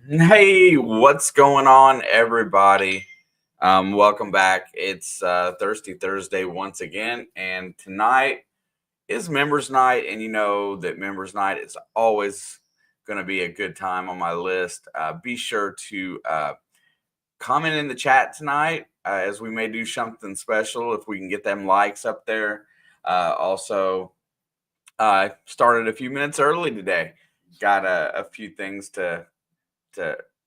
Hey, what's going on, everybody? Welcome back. It's Thirsty Thursday once again, and tonight is Members Night, and you know that Members Night is always going to be a good time on my list. Be sure to comment in the chat tonight, as we may do something special if we can get them likes up there. Also, I started a few minutes early today. Got a few things to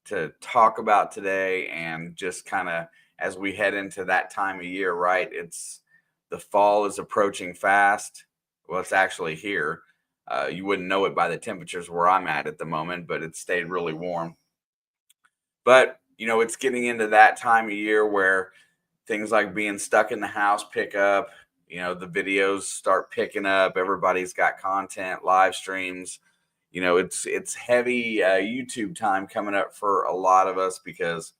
to talk about today, and just kind of as we head into that time of year, right? It's the fall is approaching fast. Well, it's actually here. You wouldn't know it by the temperatures where I'm at the moment, but it stayed really warm. But it's getting into that time of year where things like being stuck in the house pick up. The videos start picking up. Everybody's got content, live streams. It's heavy YouTube time coming up for a lot of us because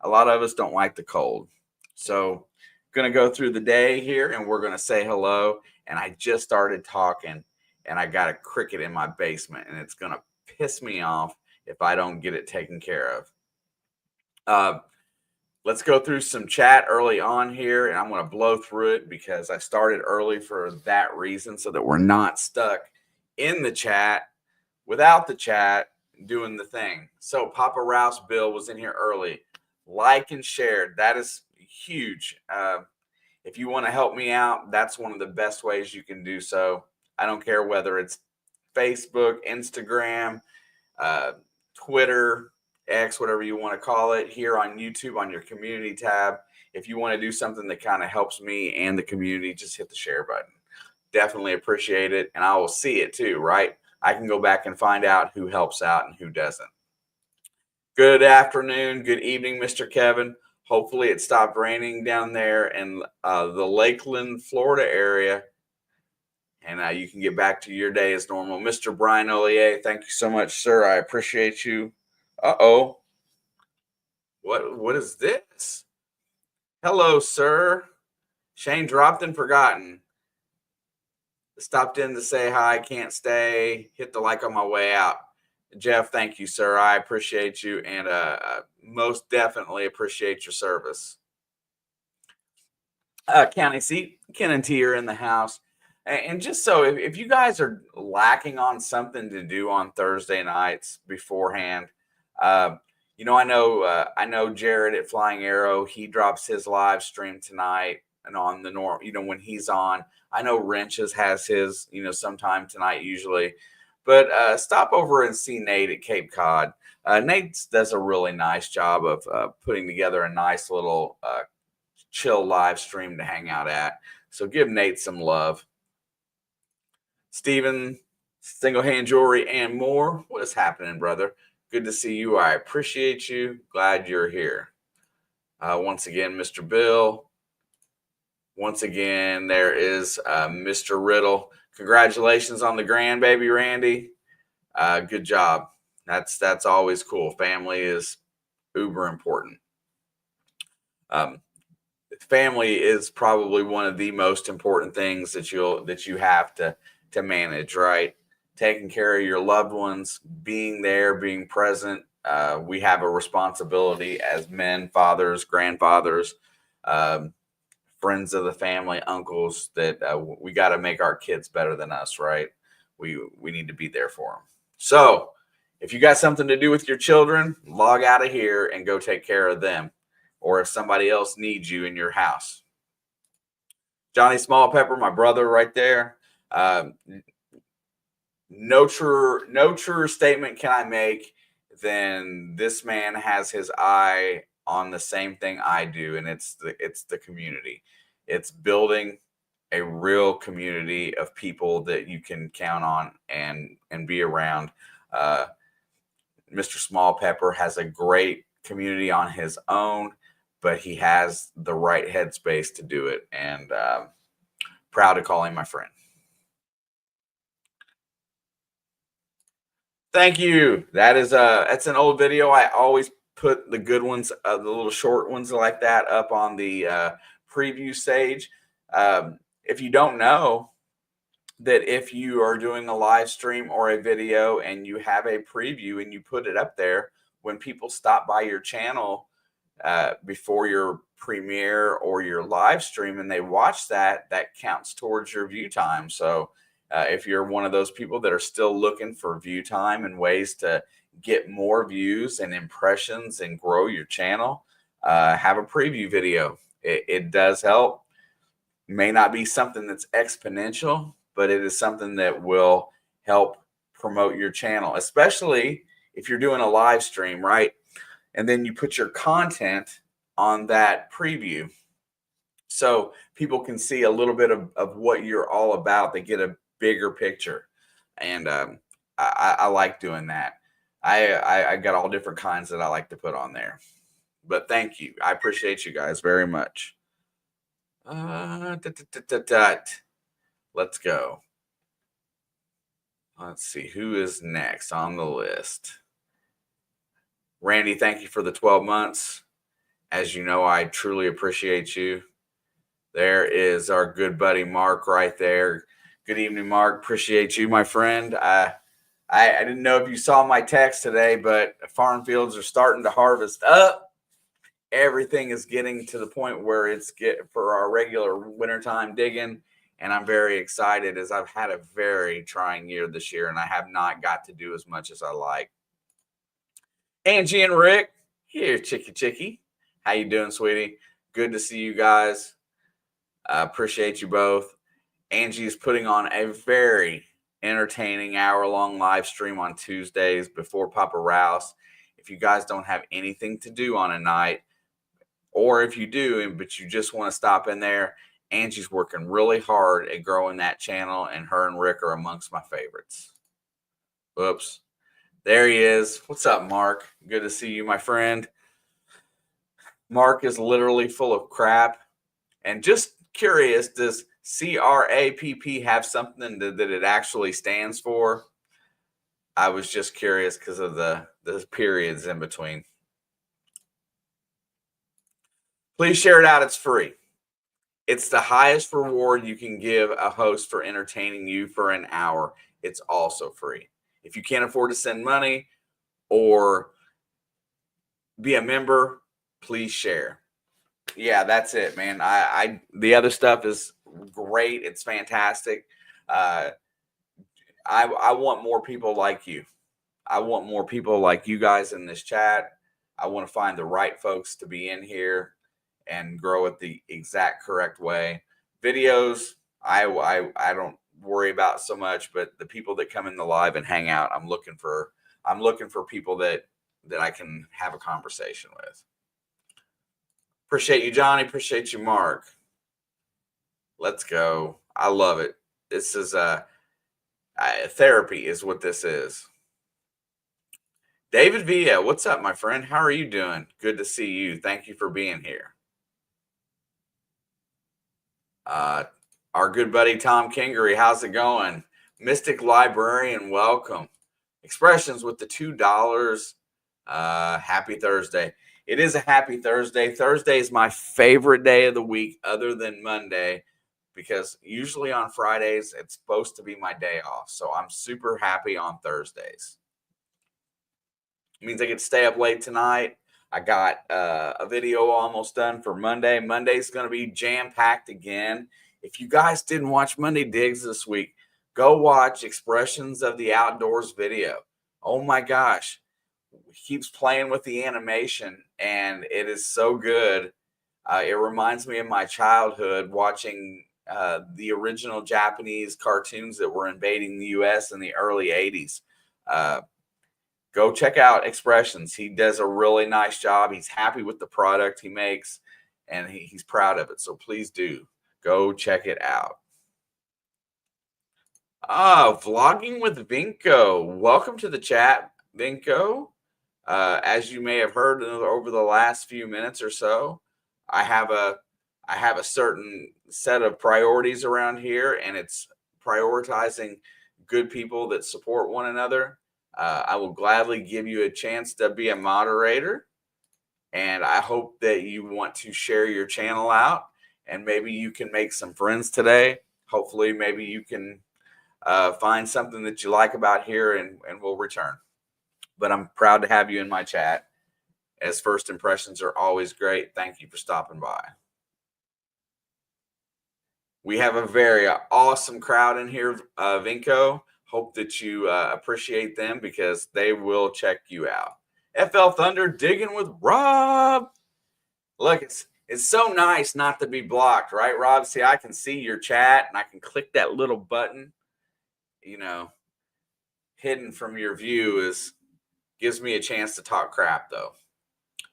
a lot of us don't like the cold. So, going to go through the day here, and we're going to say hello. And I just started talking, and I got a cricket in my basement, and it's going to piss me off if I don't get it taken care of. Let's go through some chat early on here, and I'm going to blow through it because I started early for that reason, so that we're not stuck in the chat without the chat doing the thing. So Papa Rouse Bill was in here early. Like and shared. That is huge. If you want to help me out, that's one of the best ways you can do so. I don't care whether it's Facebook, Instagram, Twitter, X, whatever you want to call it, here on YouTube on your community tab. If you want to do something that kind of helps me and the community, just hit the share button. Definitely appreciate it. And I will see it too, right? I can go back and find out who helps out and who doesn't. Good afternoon, good evening, Mr. Kevin. Hopefully it stopped raining down there in the Lakeland, Florida area, and you can get back to your day as normal. Mr. Brian Ollier, thank you so much, sir. I appreciate you. Uh-oh. What is this? Hello, sir. Shane dropped and forgotten. Stopped in to say hi, can't stay. Hit the like on my way out. Jeff, thank you, sir. I appreciate you, and most definitely appreciate your service. County seat, Ken and T are in the house. And just so if you guys are lacking on something to do on Thursday nights beforehand, I know Jared at Flying Arrow. He drops his live stream tonight, and on the norm, when he's on. I know Wrenches has his, sometime tonight usually. But stop over and see Nate at Cape Cod. Nate does a really nice job of putting together a nice little chill live stream to hang out at. So give Nate some love. Steven, Single Hand Jewelry and more. What is happening, brother? Good to see you. I appreciate you. Glad you're here. Once again, Mr. Bill. Once again, there is Mr. Riddle. Congratulations on the grandbaby, Randy. Good job. That's always cool. Family is uber important. Family is probably one of the most important things that you have to manage, right? Taking care of your loved ones, being there, being present. We have a responsibility as men, fathers, grandfathers, friends of the family, uncles, that we got to make our kids better than us, right? We need to be there for them. So if you got something to do with your children, log out of here and go take care of them, or if somebody else needs you in your house. Johnny Small Pepper, my brother right there. No truer statement can I make than this man has his eye on the same thing I do, and it's the community. It's building a real community of people that you can count on and be around. Mr. Small Pepper has a great community on his own, but he has the right headspace to do it, and proud to call him my friend. Thank you. That's an old video. I always put the good ones, the little short ones like that, up on the preview stage. If you don't know that if you are doing a live stream or a video and you have a preview and you put it up there, when people stop by your channel before your premiere or your live stream and they watch that, that counts towards your view time. So if you're one of those people that are still looking for view time and ways to get more views and impressions and grow your channel, have a preview video. It does help. May not be something that's exponential, but it is something that will help promote your channel, especially if you're doing a live stream, right? And then you put your content on that preview so people can see a little bit of what you're all about. They get a bigger picture. And I like doing that. I got all different kinds that I like to put on there. But thank you. I appreciate you guys very much. Let's go. Let's see who is next on the list. Randy, thank you for the 12 months. As you know, I truly appreciate you. There is our good buddy Mark right there. Good evening, Mark. Appreciate you, my friend. I didn't know if you saw my text today, but farm fields are starting to harvest up. Everything is getting to the point where it's for our regular wintertime digging. And I'm very excited as I've had a very trying year this year and I have not got to do as much as I like. Angie and Rick, here, Chicky. How you doing, sweetie? Good to see you guys. Appreciate you both. Angie is putting on a very entertaining hour-long live stream on Tuesdays before Papa Rouse. If you guys don't have anything to do on a night, or if you do, but you just want to stop in there, Angie's working really hard at growing that channel, and her and Rick are amongst my favorites. Oops. There he is. What's up, Mark? Good to see you, my friend. Mark is literally full of crap. And just curious, does CRAPP have something that it actually stands for? I was just curious because of the periods in between. Please share it out. It's free. It's the highest reward you can give a host for entertaining you for an hour. It's also free. If you can't afford to send money or be a member, please share. Yeah, that's it, man. The other stuff is great. It's fantastic. I want more people like you. I want more people like you guys in this chat. I want to find the right folks to be in here and grow it the exact correct way. Videos, I don't worry about so much, but the people that come in the live and hang out, I'm looking for people that I can have a conversation with. Appreciate you, Johnny. Appreciate you, Mark. Let's go. I love it. This is therapy is what this is. David Villa, what's up, my friend? How are you doing? Good to see you. Thank you for being here. Our good buddy Tom Kingery, how's it going? Mystic Librarian, welcome. Expressions with the $2. Happy Thursday. It is a happy Thursday. Thursday is my favorite day of the week other than Monday because usually on Fridays it's supposed to be my day off. So I'm super happy on Thursdays. It means I get to stay up late tonight. I got a video almost done for Monday. Monday's going to be jam-packed again. If you guys didn't watch Monday Digs this week, go watch Expressions of the Outdoors video. Oh my gosh. He keeps playing with the animation, and it is so good. It reminds me of my childhood watching the original Japanese cartoons that were invading the U.S. in the early 80s. Go check out Expressions. He does a really nice job. He's happy with the product he makes, and he's proud of it. So please do go check it out. Vlogging with Vinco. Welcome to the chat, Vinco. As you may have heard over the last few minutes or so, I have a certain set of priorities around here, and it's prioritizing good people that support one another. I will gladly give you a chance to be a moderator, and I hope that you want to share your channel out, and maybe you can make some friends today. Hopefully, maybe you can find something that you like about here, and we'll return. but I'm proud to have you in my chat, as first impressions are always great. Thank you for stopping by. We have a very awesome crowd in here, Vinco. Hope that you appreciate them because they will check you out. FL Thunder digging with Rob. Look, it's so nice not to be blocked, right, Rob? See, I can see your chat and I can click that little button. You know, hidden from your view gives me a chance to talk crap, though.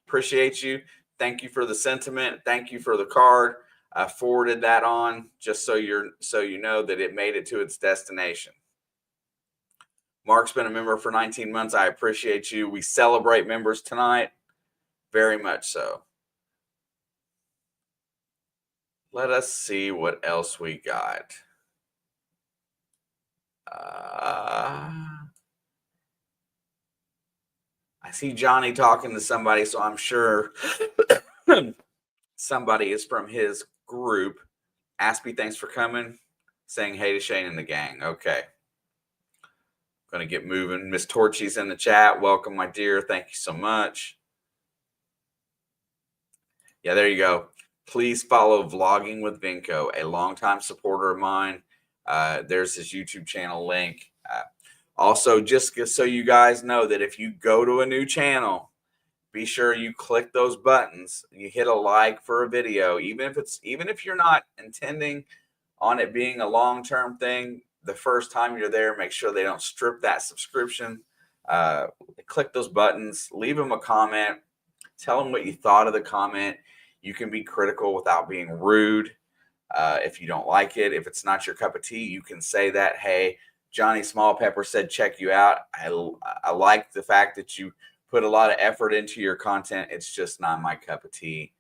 Appreciate you. Thank you for the sentiment. Thank you for the card. I forwarded that on just so you know that it made it to its destination. Mark's been a member for 19 months. I appreciate you. We celebrate members tonight. Very much so. Let us see what else we got. I see Johnny talking to somebody, so I'm sure somebody is from his group. Aspie, thanks for coming. Saying hey to Shane and the gang. Okay. Going to get moving. Miss Torchy's in the chat. Welcome, my dear. Thank you so much. Yeah, there you go. Please follow Vlogging with Vinco, a longtime supporter of mine. There's his YouTube channel link. Also, just so you guys know that if you go to a new channel, be sure you click those buttons. You hit a like for a video, even if you're not intending on it being a long-term thing. The first time you're there, make sure they don't strip that subscription. Click those buttons. Leave them a comment. Tell them what you thought of the comment. You can be critical without being rude. If you don't like it, if it's not your cup of tea, you can say that. Hey, Johnny Small Pepper said check you out. I like the fact that you put a lot of effort into your content. It's just not my cup of tea,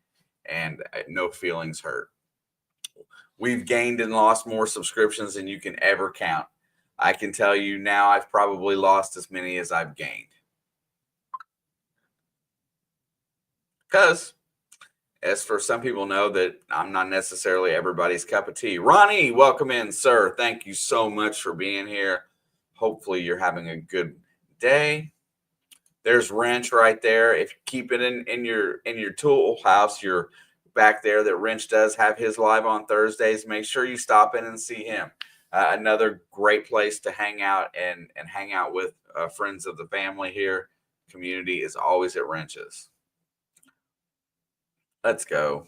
and no feelings hurt. We've gained and lost more subscriptions than you can ever count. I can tell you now I've probably lost as many as I've gained. Because, as for some people know, that I'm not necessarily everybody's cup of tea. Ronnie, welcome in, sir. Thank you so much for being here. Hopefully you're having a good day. There's Wrench right there. If you keep it in your tool house, you're back there, that Wrench does have his live on Thursdays. Make sure you stop in and see him. Another great place to hang out and hang out with friends of the family here. Community is always at Wrench's. Let's go.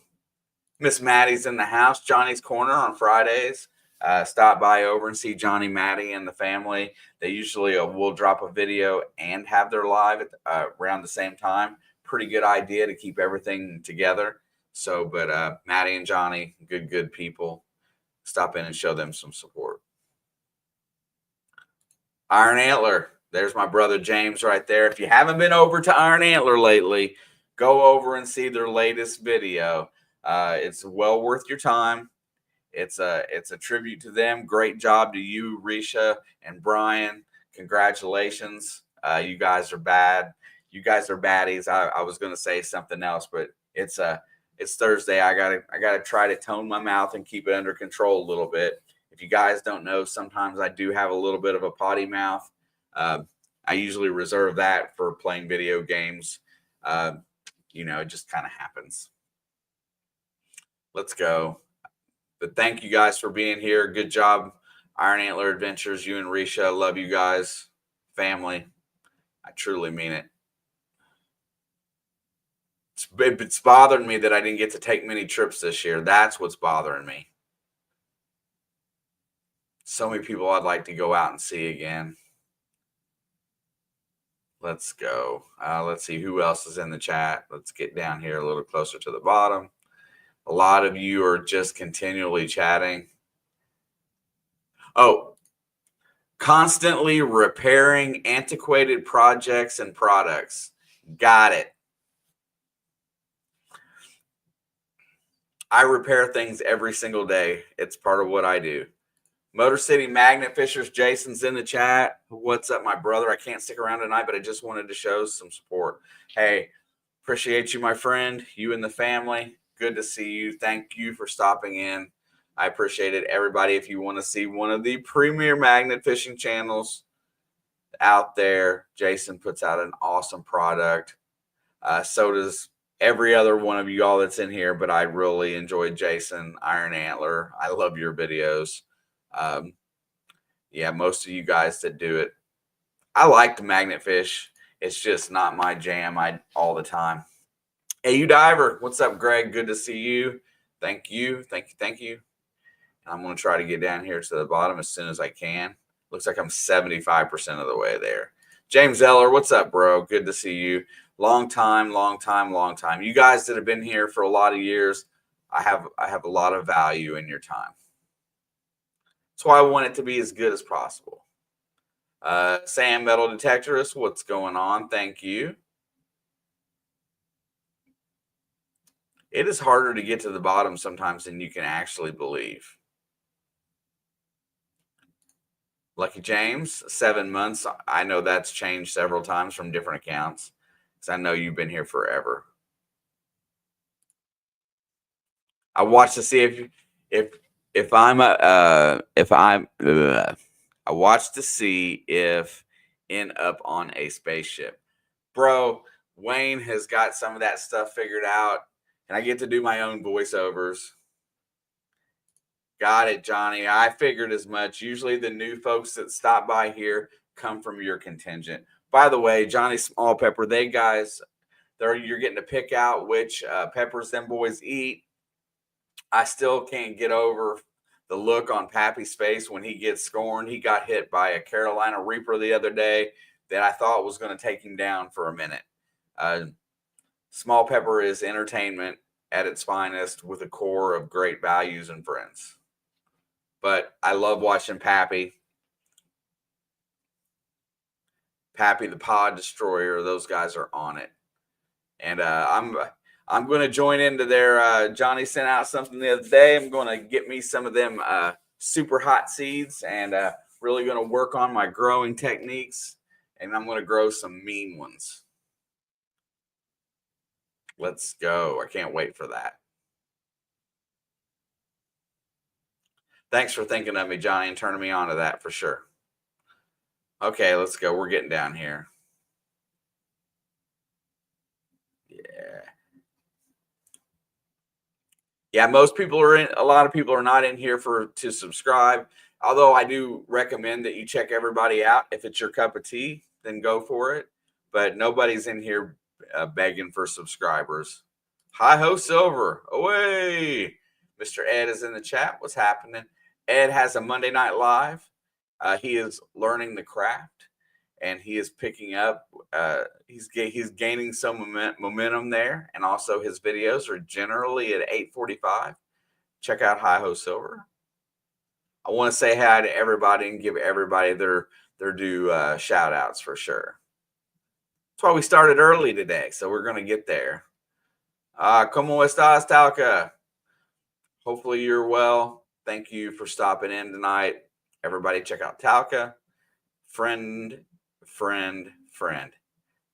Miss Maddie's in the house. Johnny's Corner on Fridays. Stop by over and see Johnny, Maddie, and the family. They usually will drop a video and have their live at, around the same time. Pretty good idea to keep everything together. So, but Maddie and Johnny, good people. Stop in and show them some support. Iron Antler. There's my brother James right there. If you haven't been over to Iron Antler lately, go over and see their latest video. It's well worth your time. It's a tribute to them. Great job to you, Risha and Brian. Congratulations. You guys are bad. You guys are baddies. I was going to say something else, but it's Thursday. I gotta try to tone my mouth and keep it under control a little bit. If you guys don't know, sometimes I do have a little bit of a potty mouth. I usually reserve that for playing video games. It just kind of happens. Let's go. But thank you guys for being here. Good job, Iron Antler Adventures. You and Risha, love you guys. Family. I truly mean it. It's bothering me that I didn't get to take many trips this year. That's what's bothering me. So many people I'd like to go out and see again. Let's go. Let's see who else is in the chat. Let's get down here a little closer to the bottom. A lot of you are just continually chatting. Oh, constantly repairing antiquated projects and products. Got it. I repair things every single day. It's part of what I do. Motor City Magnet Fishers, Jason's in the chat. What's up, my brother? I can't stick around tonight, but I just wanted to show some support. Hey, appreciate you, my friend. You and the family. Good to see you. Thank you for stopping in. I appreciate it. Everybody, if you want to see one of the premier magnet fishing channels, out there. Jason puts out an awesome product. So does every other one of you all that's in here, but I really enjoyed Jason, Iron Antler. I love your videos. Yeah, most of you guys that do it. I like the magnet fish. It's just not my jam all the time. Hey, you diver. What's up, Greg? Good to see you. Thank you. Thank you. I'm going to try to get down here to the bottom as soon as I can. Looks like I'm 75% of the way there. James Eller, what's up, bro? Good to see you. Long time. You guys that have been here for a lot of years, I have a lot of value in your time. That's why I want it to be as good as possible. Sam Metal Detectorist, what's going on? Thank you. It is harder to get to the bottom sometimes than you can actually believe. Lucky James, 7 months. I know that's changed several times from different accounts because I know you've been here forever. I watch to see I watch to see if end up on a spaceship. Bro, Wayne has got some of that stuff figured out, and I get to do my own voiceovers. Got it, Johnny. I figured as much. Usually the new folks that stop by here come from your contingent. By the way, Johnny Small Pepper, you're getting to pick out which peppers them boys eat. I still can't get over the look on Pappy's face when he gets scorned. He got hit by a Carolina Reaper the other day that I thought was going to take him down for a minute. Small Pepper is entertainment at its finest with a core of great values and friends. But I love watching Pappy. Pappy the Pod Destroyer. Those guys are on it. And I'm going to join into their Johnny sent out something the other day. I'm going to get me some of them super hot seeds and really going to work on my growing techniques. And I'm going to grow some mean ones. Let's go. I can't wait for that. Thanks for thinking of me, Johnny, and turning me on to that for sure. Okay, let's go. We're getting down here. Yeah, a lot of people are not in here to subscribe. Although I do recommend that you check everybody out. If it's your cup of tea, then go for it. But nobody's in here begging for subscribers. Hi ho Silver. Away. Mr. Ed is in the chat. What's happening? Ed has a Monday Night Live. He is learning the craft, and he is picking up. He's gaining some momentum there, and also his videos are generally at 8:45. Check out Hi Ho Silver. I want to say hi to everybody and give everybody their due shout outs for sure. That's why we started early today, so we're going to get there. ¿Cómo estás, Talca? Hopefully you're well. Thank you for stopping in tonight. Everybody check out Talca. Friend.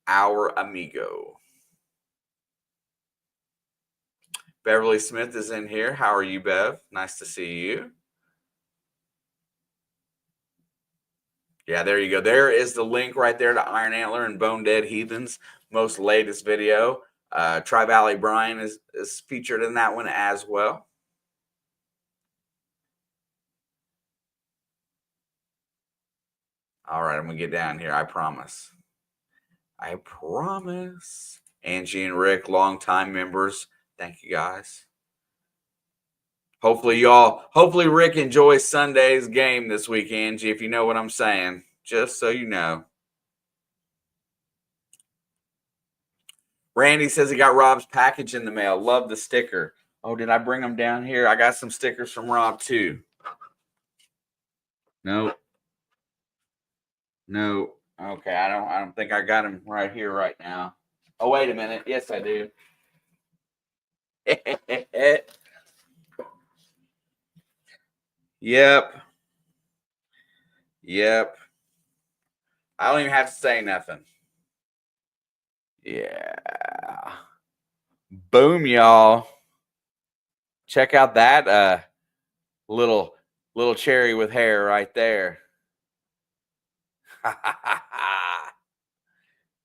Our amigo. Beverly Smith is in here. How are you, Bev? Nice to see you. Yeah, there you go. There is the link right there to Iron Antler and Bone Dead Heathens' most latest video. Tri Valley Brian is featured in that one as well. All right, I'm going to get down here. I promise. Angie and Rick, longtime members. Thank you, guys. Hopefully Rick enjoys Sunday's game this week, Angie, if you know what I'm saying. Just so you know. Randy says he got Rob's package in the mail. Love the sticker. Oh, did I bring them down here? I got some stickers from Rob too. No. Okay, I don't think I got them right here right now. Oh, wait a minute. Yes, I do. Yep. I don't even have to say nothing. Yeah. Boom, y'all. Check out that little cherry with hair right there.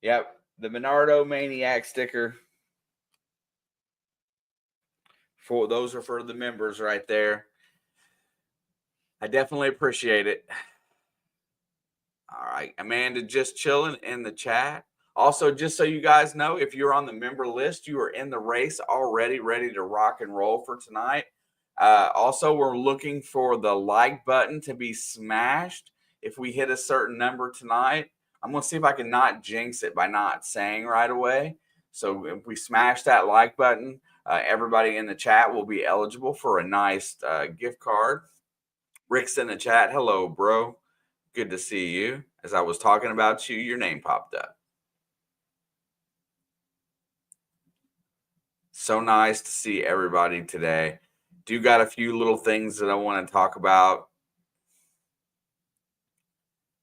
Yep, the Minardo Maniac sticker. For those are for the members right there. I definitely appreciate it. All right, Amanda, just chilling in the chat. Also, just so you guys know, if you're on the member list, you are in the race already, ready to rock and roll for tonight. Also, we're looking for the like button to be smashed. If we hit a certain number tonight, I'm going to see if I can not jinx it by not saying right away. So if we smash that like button, everybody in the chat will be eligible for a nice gift card. Rick's in the chat. Hello, bro. Good to see you. As I was talking about you, your name popped up. So nice to see everybody today. Do got a few little things that I want to talk about.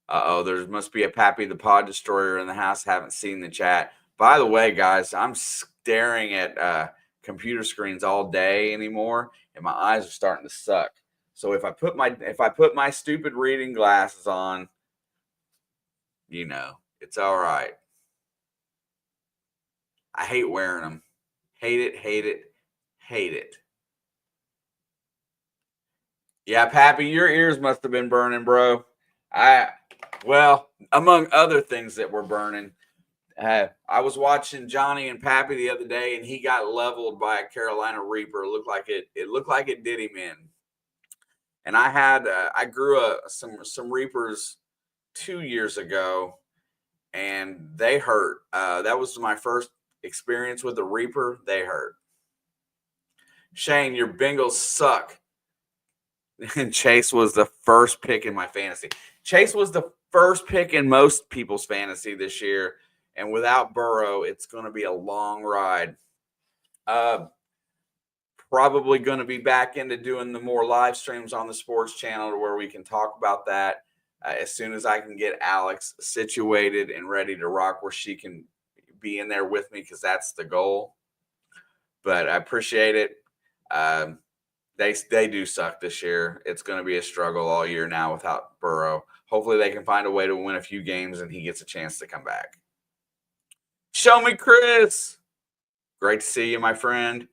There must be a Pappy the Pod Destroyer in the house. Haven't seen the chat. By the way, guys, I'm staring at computer screens all day anymore, and my eyes are starting to suck. So if I put my stupid reading glasses on, it's all right. I hate wearing them. Hate it, hate it, hate it. Yeah, Pappy, your ears must have been burning, bro. Well, among other things that were burning, I was watching Johnny and Pappy the other day, and he got leveled by a Carolina Reaper. It looked like it did him in. And I grew some Reapers 2 years ago, and they hurt. That was my first experience with a Reaper. They hurt. Shane, your Bengals suck. And Chase was the first pick in my fantasy. Chase was the first pick in most people's fantasy this year. And without Burrow, it's going to be a long ride. Probably going to be back into doing the more live streams on the sports channel where we can talk about that as soon as I can get Alex situated and ready to rock where she can be in there with me, because that's the goal. But I appreciate it. They do suck this year. It's going to be a struggle all year now without Burrow. Hopefully they can find a way to win a few games and he gets a chance to come back. Show me Chris. Great to see you, my friend.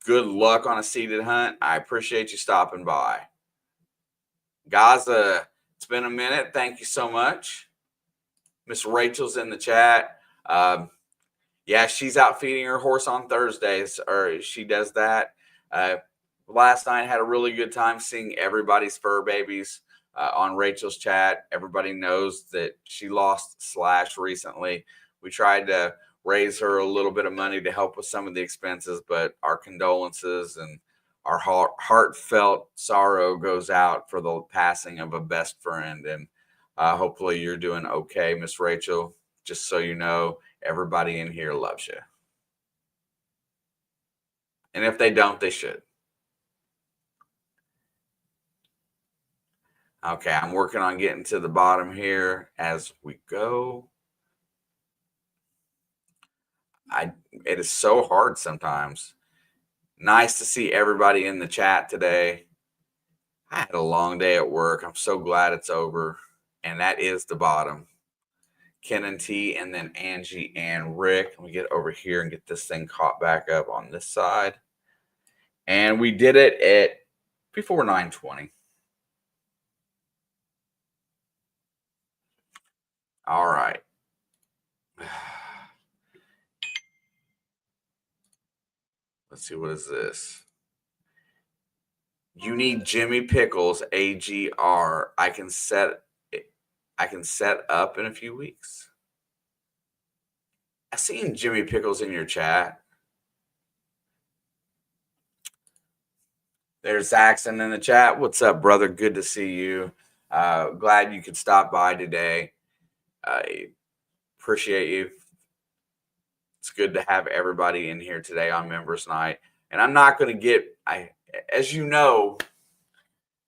Good luck on a seated hunt. I appreciate you stopping by. Gaza, it's been a minute. Thank you so much. Miss Rachel's in the chat. Yeah, she's out feeding her horse on Thursdays, or she does that. Last night, I had a really good time seeing everybody's fur babies on Rachel's chat. Everybody knows that she lost Slash recently. We tried to raise her a little bit of money to help with some of the expenses, but our condolences and our heartfelt sorrow goes out for the passing of a best friend. And hopefully you're doing okay, Miss Rachel. Just so you know, everybody in here loves you. And if they don't, they should. Okay, I'm working on getting to the bottom here as we go. It is so hard sometimes. Nice to see everybody in the chat today. I had a long day at work. I'm so glad it's over. And that is the bottom. Ken and T, and then Angie and Rick. Let me get over here and get this thing caught back up on this side. And we did it at before 9:20. All right. Let's see, what is this? You need Jimmy Pickles AGR. I can set up in a few weeks. I seen Jimmy Pickles in your chat. There's Zaxxon in the chat. What's up, brother? Good to see you. Glad you could stop by today. I appreciate you. It's good to have everybody in here today on Members Night. And I'm not going to get, as you know,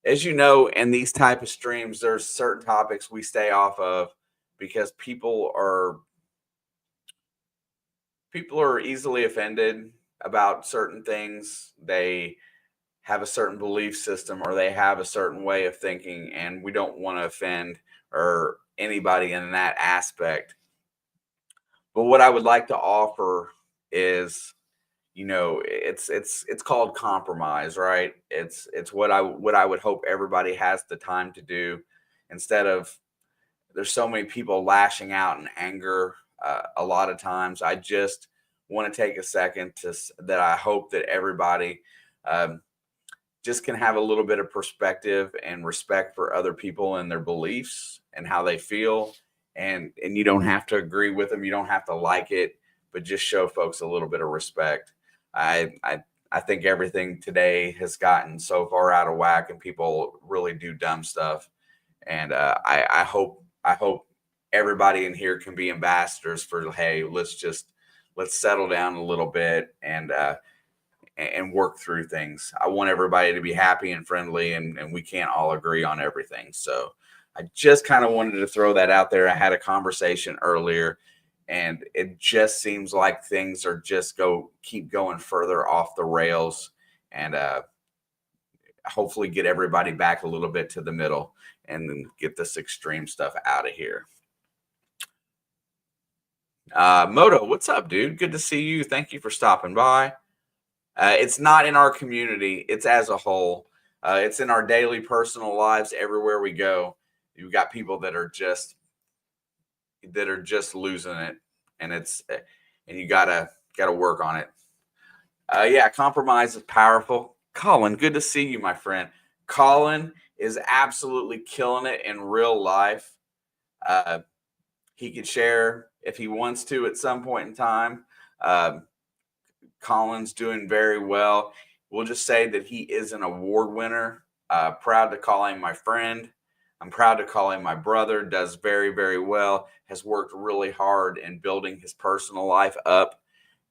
in these type of streams, there's certain topics we stay off of because people are easily offended about certain things. They have a certain belief system or they have a certain way of thinking, and we don't want to offend or anybody in that aspect. But what I would like to offer is, it's called compromise, right? It's what I would hope everybody has the time to do, instead of, there's so many people lashing out in anger. A lot of times I just want to take a second that I hope that everybody um, just can have a little bit of perspective and respect for other people and their beliefs and how they feel. And you don't have to agree with them, you don't have to like it, but just show folks a little bit of respect. I i i think everything today has gotten so far out of whack, and people really do dumb stuff. And I hope everybody in here can be ambassadors for, hey, let's settle down a little bit and work through things. I want everybody to be happy and friendly, and we can't all agree on everything. So I just kind of wanted to throw that out there. I had a conversation earlier, and it just seems like things are just keep going further off the rails, and hopefully get everybody back a little bit to the middle and then get this extreme stuff out of here. Moto, what's up, dude? Good to see you. Thank you for stopping by. It's not in our community, it's as a whole. It's in our daily personal lives everywhere we go. You've got people that are just losing it, and you gotta work on it. Yeah, compromise is powerful. Colin, good to see you, my friend. Colin is absolutely killing it in real life. Uh, he could share if he wants to at some point in time. Um, Colin's doing very well. We'll just say that he is an award winner. Proud to call him my friend. I'm proud to call him my brother. Does very, very well. Has worked really hard in building his personal life up,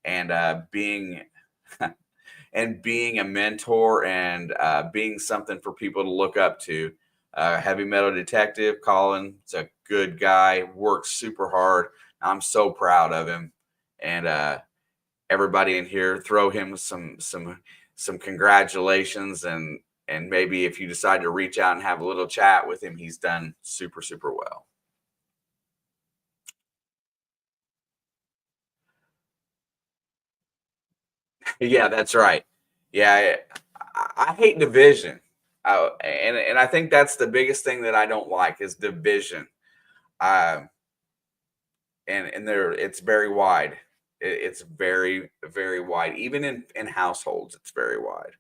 and being and being a mentor, and being something for people to look up to. Heavy metal detective Colin is a good guy. Works super hard. I'm so proud of him, and everybody in here, throw him some congratulations, and maybe if you decide to reach out and have a little chat with him, he's done super, super well. Yeah, that's right. Yeah, I hate division. And I think that's the biggest thing that I don't like is division. Uh, and there, it's very wide. It's very, very wide. Even in households, it's very wide.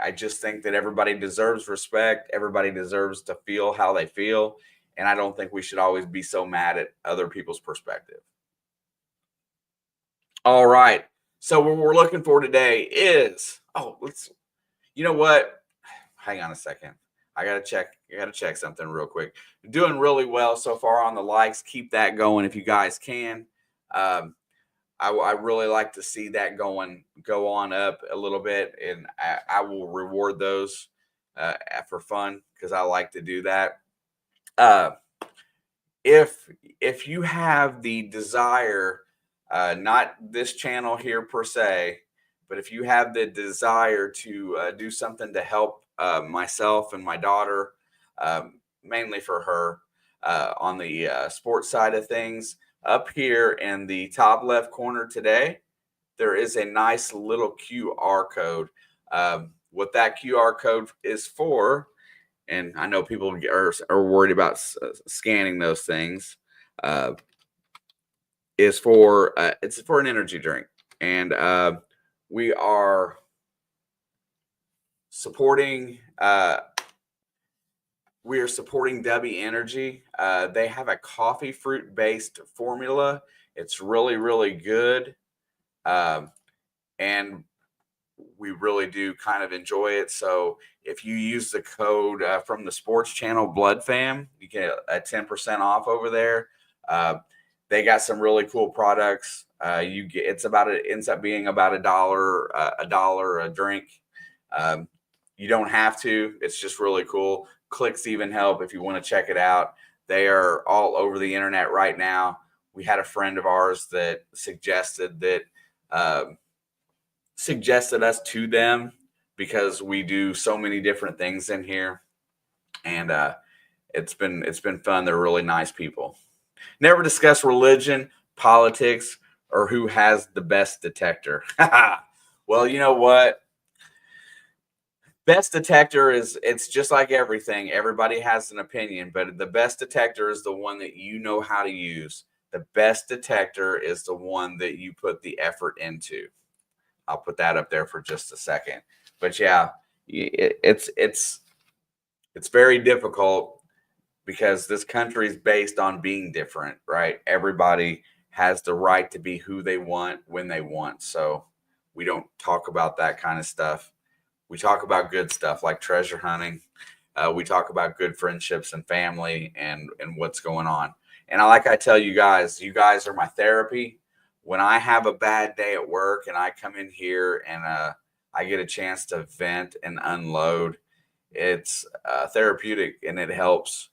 I just think that everybody deserves respect. Everybody deserves to feel how they feel. And I don't think we should always be so mad at other people's perspective. All right. So what we're looking for today is, you know what? Hang on a second. I gotta check something real quick. Doing really well so far on the likes. Keep that going if you guys can. Um, I really like to see that go on up a little bit, and I will reward those for fun because I like to do that. Uh, if you have the desire, not this channel here per se, but if you have the desire to do something to help myself and my daughter, mainly for her, on the sports side of things, up here in the top left corner today, there is a nice little QR code. What that QR code is for, and I know people are worried about scanning those things, uh, is for it's for an energy drink, and we are supporting Debbie Energy. They have a coffee fruit based formula. It's really, really good. Um, and we really do kind of enjoy it. So if you use the code from the sports channel Blood Fam, you get a 10% off over there. Uh, they got some really cool products. You get it ends up being about $1 a drink. Um, you don't have to. It's just really cool. Clicks even help if you want to check it out. They are all over the internet right now. We had a friend of ours that uh, suggested us to them because we do so many different things in here, and It's been fun. They're really nice people. Never discuss religion, politics, or who has the best detector. Well, you know what? Best detector is, it's just like everything. Everybody has an opinion, but the best detector is the one that you know how to use. The best detector is the one that you put the effort into. I'll put that up there for just a second. But yeah, it's very difficult because this country is based on being different, right? Everybody has the right to be who they want when they want. So we don't talk about that kind of stuff. We talk about good stuff like treasure hunting. We talk about good friendships and family and what's going on. And like I tell you guys are my therapy. When I have a bad day at work and I come in here and I get a chance to vent and unload, it's therapeutic and it helps.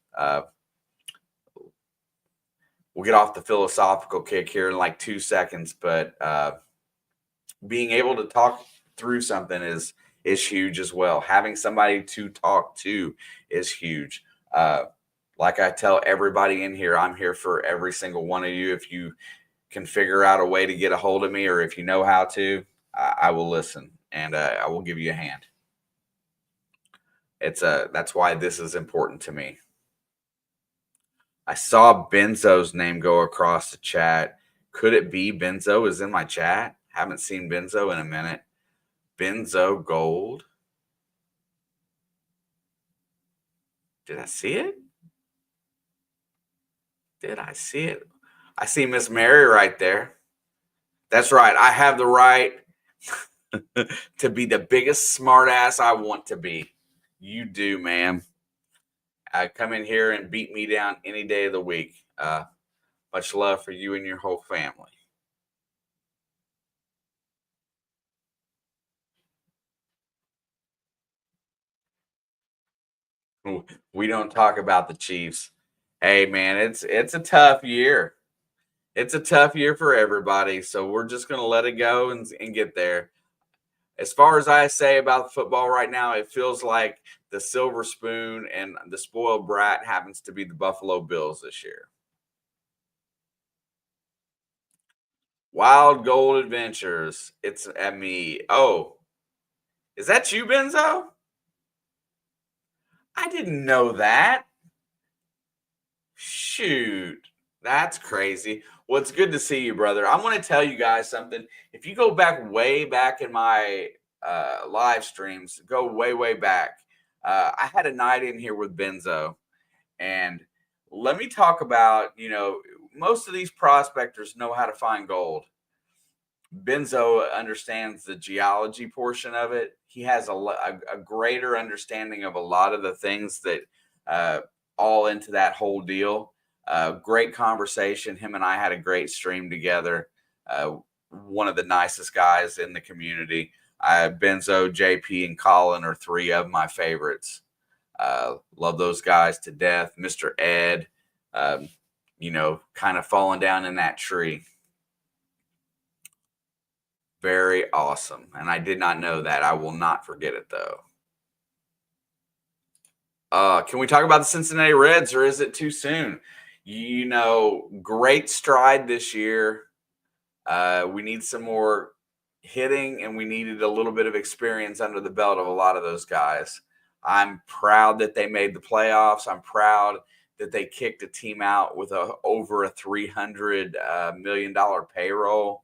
We'll get off the philosophical kick here in like 2 seconds, but being able to talk through something is huge as well. Having somebody to talk to is huge. Like I tell everybody in here, I'm here for every single one of you. If you can figure out a way to get a hold of me, or if you know how to, I will listen and I will give you a hand. That's why this is important to me. I saw Benzo's name go across the chat. Could it be Benzo is in my chat? Haven't seen Benzo in a minute. Benzo Gold. Did I see it? Did I see it? I see Miss Mary right there. That's right. I have the right to be the biggest smartass I want to be. You do, ma'am. Come in here and beat me down any day of the week. Much love for you and your whole family. We don't talk about the Chiefs. Hey, man, it's a tough year. It's a tough year for everybody. So we're just gonna let it go and get there. As far as I say about football right now, it feels like the silver spoon and the spoiled brat happens to be the Buffalo Bills this year. Wild Gold Adventures. It's at me. Oh, is that you, Benzo? I didn't know that. Shoot. That's crazy. Well, it's good to see you, brother. I'm going to tell you guys something. If you go back way back in my live streams, go way, way back, I had a night in here with Benzo. And let me talk about, most of these prospectors know how to find gold. Benzo understands the geology portion of it. He has a greater understanding of a lot of the things that all into that whole deal. Great conversation. Him and I had a great stream together. One of the nicest guys in the community. Benzo, JP, and Colin are three of my favorites. Love those guys to death. Mr. Ed, kind of falling down in that tree. Very awesome. And I did not know that. I will not forget it, though. Can we talk about the Cincinnati Reds, or is it too soon? Great stride this year. We need some more hitting, and we needed a little bit of experience under the belt of a lot of those guys. I'm proud that they made the playoffs. I'm proud that they kicked a team out with over a $300 million payroll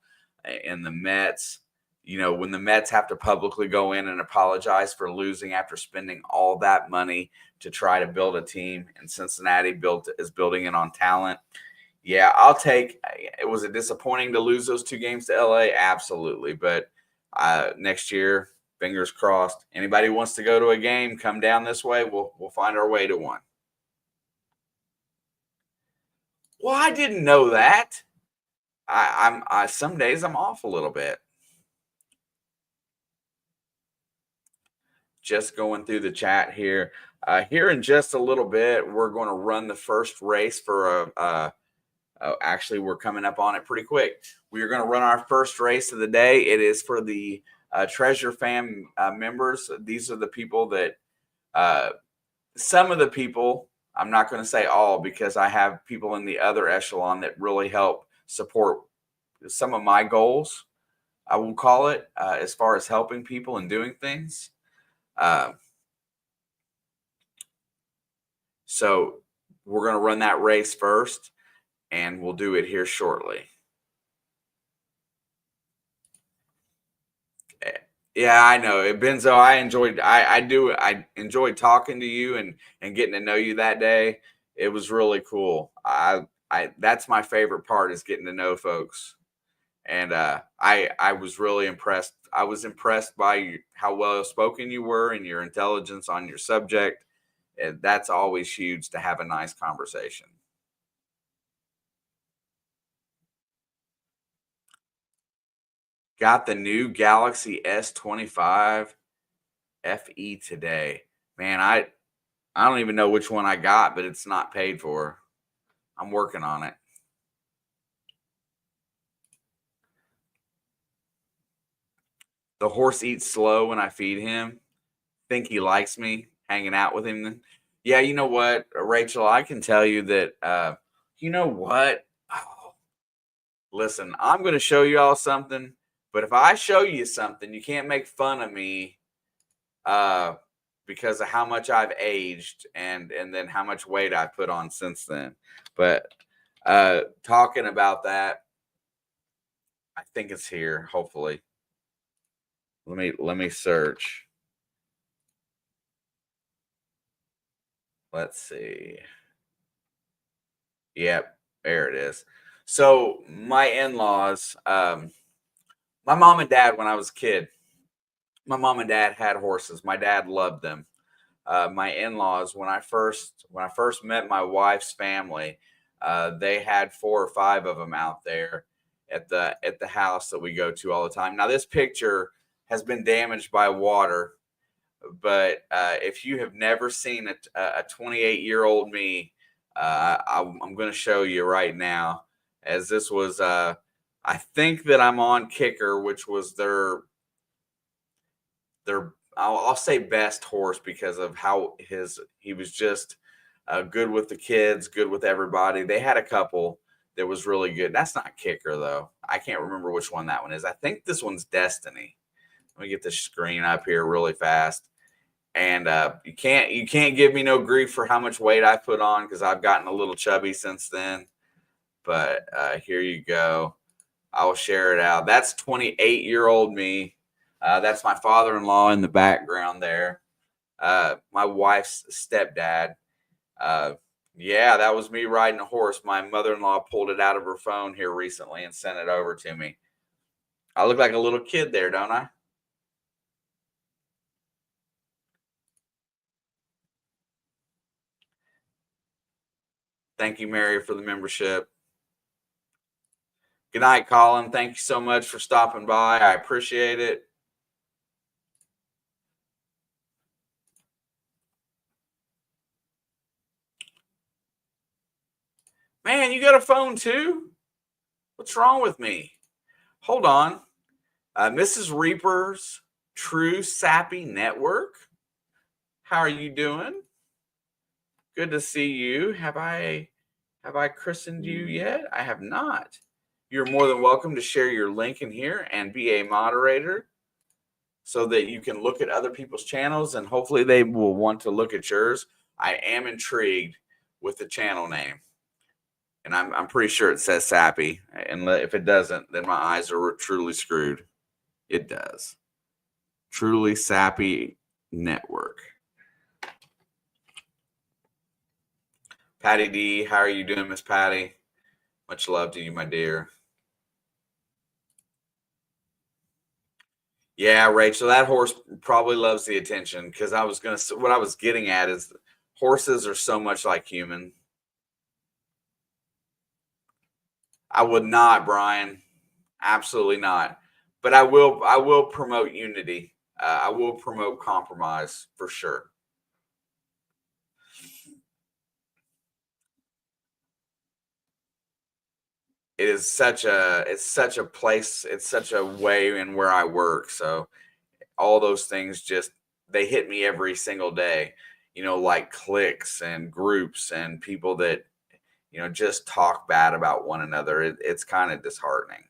in the Mets. When the Mets have to publicly go in and apologize for losing after spending all that money to try to build a team, and Cincinnati is building it on talent. Yeah, I'll take it. Was it disappointing to lose those 2 games to LA? Absolutely. But next year, fingers crossed. Anybody who wants to go to a game, come down this way. We'll find our way to one. Well, I didn't know that. Some days I'm off a little bit. Just going through the chat here. Here in just a little bit, we're going to run the first race for actually, we're coming up on it pretty quick. We are going to run our first race of the day. It is for the Treasure Fam members. These are the people that some of the people I'm not going to say all because I have people in the other echelon that really help support some of my goals. I will call it as far as helping people and doing things. Uh, so we're going to run that race first, and we'll do it here shortly. Yeah, I know. Benzo, I enjoyed talking to you and getting to know you that day. It was really cool. I that's my favorite part is getting to know folks. And I was really impressed. I was impressed by how well spoken you were and your intelligence on your subject. And that's always huge to have a nice conversation. Got the new Galaxy S25 FE today. Man, I don't even know which one I got, but it's not paid for. I'm working on it. The horse eats slow when I feed him. Think he likes me hanging out with him. Yeah, you know what, Rachel, I can tell you that you know what? Oh, listen, I'm going to show you all something, but if I show you something, you can't make fun of me uh because of how much I've aged and then how much weight I put on since then. But talking about that, I think it's here, hopefully. Let me search. Let's see. Yep, there it is. So my in-laws, my mom and dad, when I was a kid, my mom and dad had horses. My dad loved them. My in-laws, when I first met my wife's family, they had 4 or 5 of them out there at the house that we go to all the time. Now this picture has been damaged by water, but if you have never seen a 28-year-old me, I'm going to show you right now. As this was, I think that I'm on Kicker, which was their I'll say best horse because of how he was just good with the kids, good with everybody. They had a couple that was really good. That's not Kicker though. I can't remember which one that one is. I think this one's Destiny. Let me get the screen up here really fast. And you can't give me no grief for how much weight I put on because I've gotten a little chubby since then. But here you go. I'll share it out. That's 28-year-old me. That's my father-in-law in the background there. My wife's stepdad. Uh, yeah, that was me riding a horse. My mother-in-law pulled it out of her phone here recently and sent it over to me. I look like a little kid there, don't I? Thank you, Mary, for the membership. Good night, Colin. Thank you so much for stopping by. I appreciate it. Man, you got a phone too? What's wrong with me? Hold on. Mrs. Reaper's True Sappy Network. How are you doing? Good to see you. Have I christened you yet? I have not. You're more than welcome to share your link in here and be a moderator so that you can look at other people's channels and hopefully they will want to look at yours. I am intrigued with the channel name. And I'm pretty sure it says Sappy. And if it doesn't, then my eyes are truly screwed. It does. Truly Sappy Network. Patty D, how are you doing, Miss Patty? Much love to you, my dear. Yeah, Rachel, that horse probably loves the attention because what I was getting at is horses are so much like human. I would not, Brian. Absolutely not. But I will promote unity. I will promote compromise for sure. It's such a place, it's such a way in where I work. So all those things just they hit me every single day. like cliques and groups and people that, just talk bad about one another. It's kind of disheartening.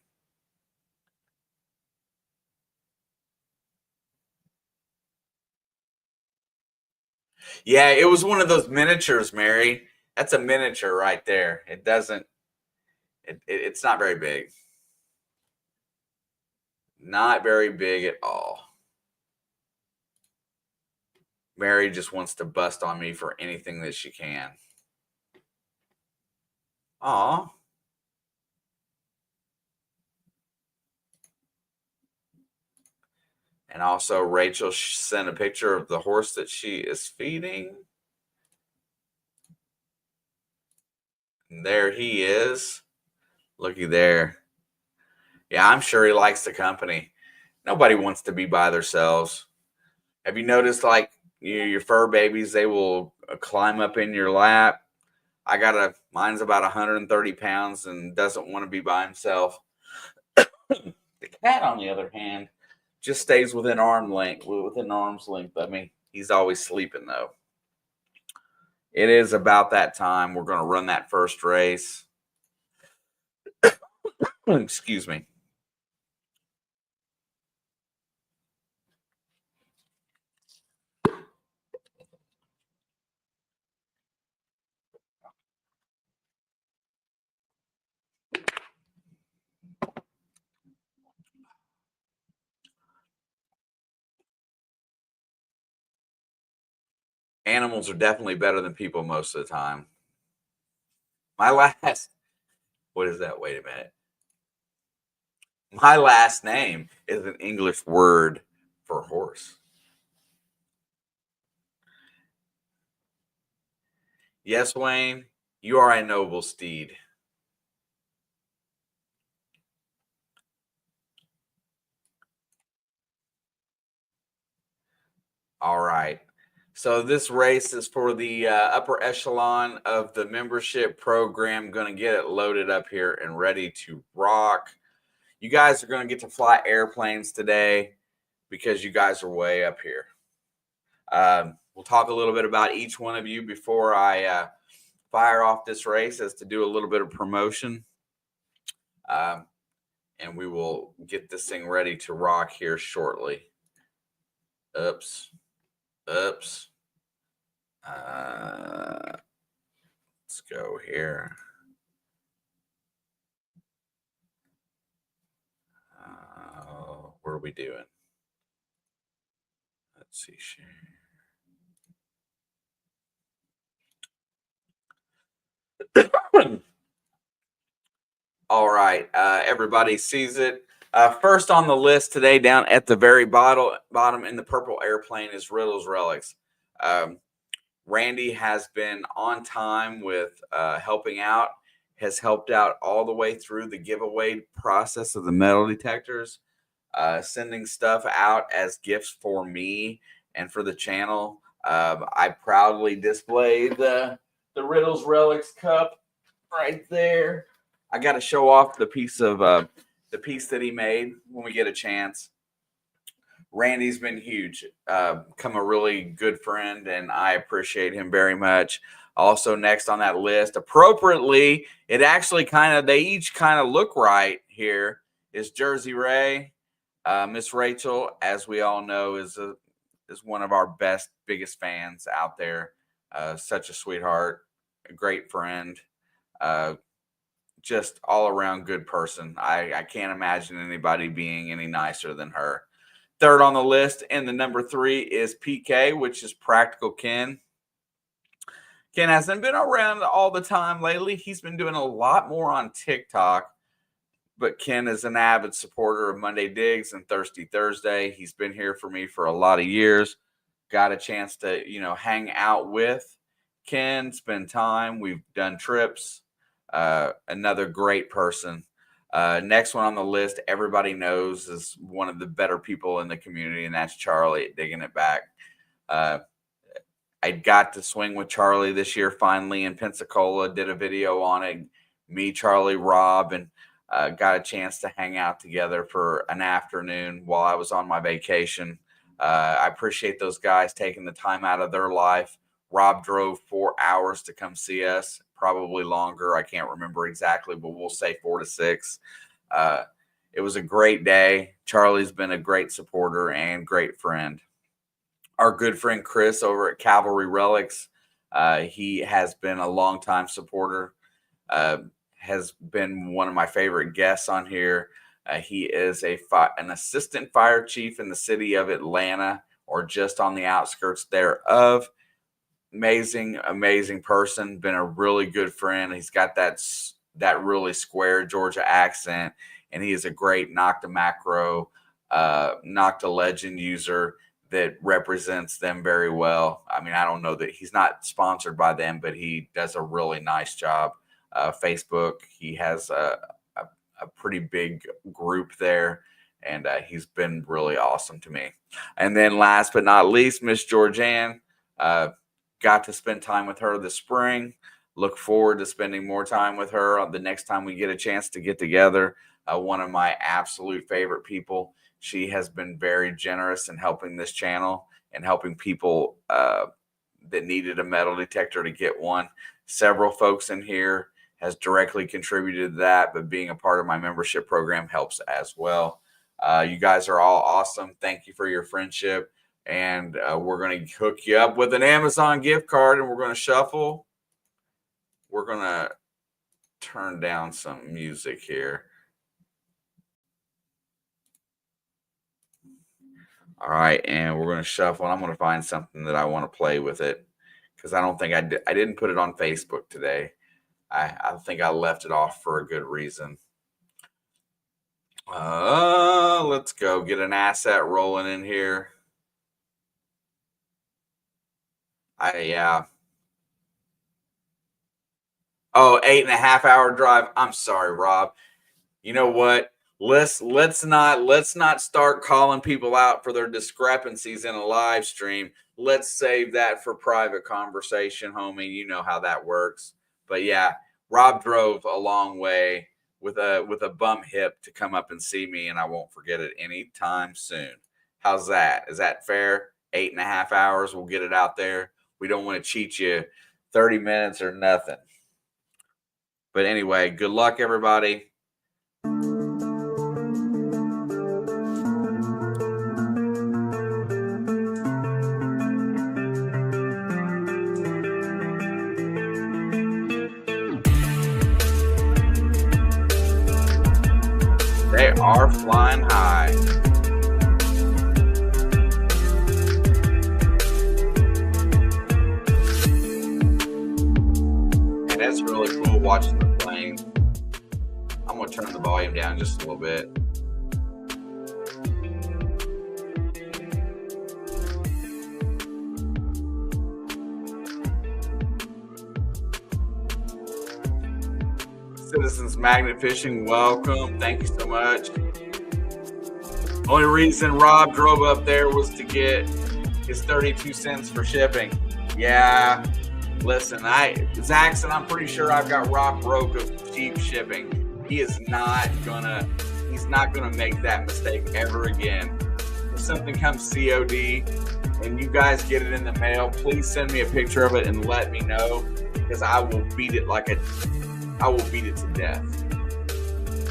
Yeah, it was one of those miniatures, Mary. That's a miniature right there. It doesn't, it's not very big. Not very big at all. Mary just wants to bust on me for anything that she can. Aw. And also, Rachel sent a picture of the horse that she is feeding. And there he is. Looky there. Yeah, I'm sure he likes the company. Nobody wants to be by themselves. Have you noticed, like, your fur babies, they will climb up in your lap? Mine's about 130 pounds and doesn't want to be by himself. The cat, on the other hand, just stays within arm's length. I mean, he's always sleeping though. It is about that time. We're going to run that first race. Excuse me. Animals are definitely better than people most of the time. My last, what is that? Wait a minute. My last name is an English word for horse. Yes, Wayne, you are a noble steed. All right. So this race is for the upper echelon of the membership program. Going to get it loaded up here and ready to rock. You guys are going to get to fly airplanes today because you guys are way up here. We'll talk a little bit about each one of you before I fire off this race, as to do a little bit of promotion. And we will get this thing ready to rock here shortly. Oops. Let's go here. What are we doing? Let's see. All right. Everybody sees it. First on the list today, down at the very bottom in the purple airplane, is Riddles Relics. Randy has been on time with helping out, has helped out all the way through the giveaway process of the metal detectors, sending stuff out as gifts for me and for the channel. I proudly display the Riddles Relics cup right there. I got to show off the piece that he made when we get a chance. Randy's been huge, become a really good friend, and I appreciate him very much. Also, next on that list, appropriately, they each kind of look right here, is Jersey Ray. Miss Rachel, as we all know, is one of our biggest fans out there. Such a sweetheart, a great friend, just all around good person. I can't imagine anybody being any nicer than her. Third on the list, and the number 3 is PK, which is Practical Ken. Ken hasn't been around all the time lately. He's been doing a lot more on TikTok, but Ken is an avid supporter of Monday Digs and Thirsty Thursday. He's been here for me for a lot of years. Got a chance to, hang out with Ken, spend time. We've done trips. Another great person. Next one on the list, everybody knows, is one of the better people in the community, and that's Charlie at Digging It Back. I got to swing with Charlie this year finally in Pensacola, did a video on it. Me, Charlie, Rob, and got a chance to hang out together for an afternoon while I was on my vacation. I appreciate those guys taking the time out of their life, Rob drove 4 hours to come see us, probably longer. I can't remember exactly, but we'll say 4 to 6. It was a great day. Charlie's been a great supporter and great friend. Our good friend Chris over at Cavalry Relics, he has been a longtime supporter, has been one of my favorite guests on here. He is an assistant fire chief in the city of Atlanta, or just on the outskirts thereof. Amazing person. Been a really good friend. He's got that really square Georgia accent, and he is a great Nocta Macro, Nocta Legend user that represents them very well. I mean, I don't know that he's not sponsored by them, but he does a really nice job. Facebook, he has a pretty big group there, and he's been really awesome to me. And then last but not least, Miss Georgianne, got to spend time with her this spring. Look forward to spending more time with her the next time we get a chance to get together. One of my absolute favorite people. She has been very generous in helping this channel and helping people that needed a metal detector to get one. Several folks in here has directly contributed to that, but being a part of my membership program helps as well. You guys are all awesome. Thank you for your friendship. And we're going to hook you up with an Amazon gift card, and we're going to shuffle. We're going to turn down some music here. All right, and we're going to shuffle. And I'm going to find something that I want to play with it, because I don't think I didn't put it on Facebook today. I think I left it off for a good reason. Let's go get an asset rolling in here. Yeah. Oh, 8.5 hour drive. I'm sorry, Rob. You know what? Let's not start calling people out for their discrepancies in a live stream. Let's save that for private conversation, homie. You know how that works. But yeah, Rob drove a long way with a bum hip to come up and see me, and I won't forget it anytime soon. How's that? Is that fair? 8.5 hours. We'll get it out there. We don't want to cheat you 30 minutes or nothing. But anyway, good luck, everybody. They are flying high. And that's really cool watching the plane. I'm going to turn the volume down just a little bit. Citizens Magnet Fishing, welcome. Thank you so much. Only reason Rob drove up there was to get his 32 cents for shipping. Yeah, listen, Zaxxon, I'm pretty sure I've got Rob broke of cheap shipping. He's not gonna make that mistake ever again. If something comes COD and you guys get it in the mail, please send me a picture of it and let me know, because I will beat it to death.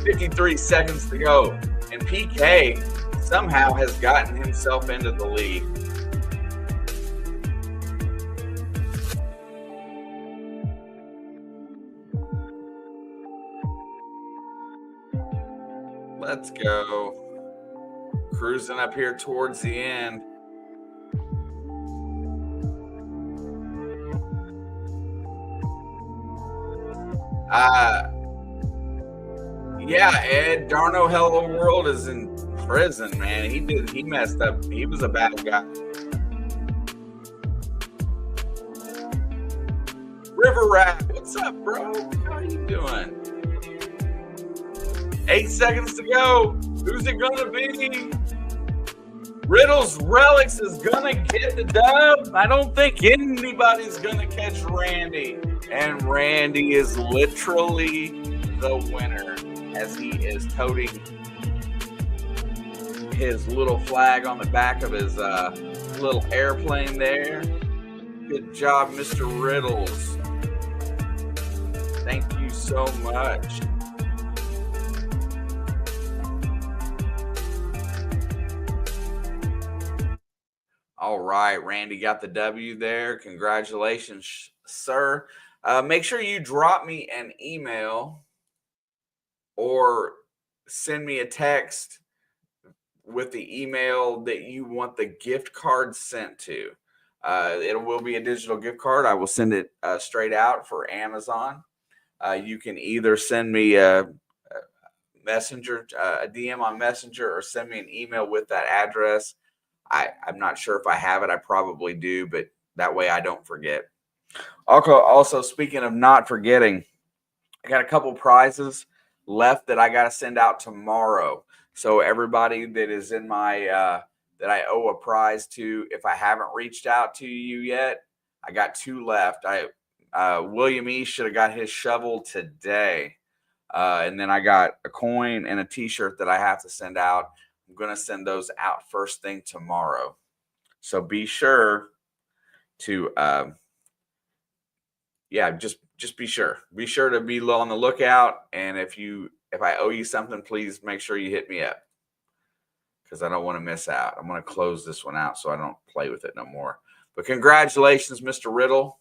53 seconds to go. And PK somehow has gotten himself into the lead. Let's go. Cruising up here towards the end. Yeah, Ed, Darno Hello World is in prison, man. He messed up. He was a bad guy. River Rat, what's up, bro? How are you doing? 8 seconds to go. Who's it gonna be? Riddles Relics is gonna get the dub. I don't think anybody's gonna catch Randy. And Randy is literally the winner, as he is toting his little flag on the back of his little airplane there. Good job, Mr. Riddles. Thank you so much. All right, Randy got the W there. Congratulations, sir. Make sure you drop me an email or send me a text with the email that you want the gift card sent to. It will be a digital gift card. I will send it straight out for Amazon. You can either send me a messenger, a DM on Messenger, or send me an email with that address. I'm not sure if I have it. I probably do, but that way I don't forget. Also, speaking of not forgetting, I got a couple prizes left that I got to send out tomorrow. So everybody that is in my that I owe a prize to, if I haven't reached out to you yet, I got 2 left. William E should have got his shovel today, and then I got a coin and a T-shirt that I have to send out. I'm going to send those out first thing tomorrow. So be sure to just be sure to be on the lookout. And if I owe you something, please make sure you hit me up, because I don't want to miss out. I'm going to close this one out so I don't play with it no more. But congratulations, Mr. Riddle.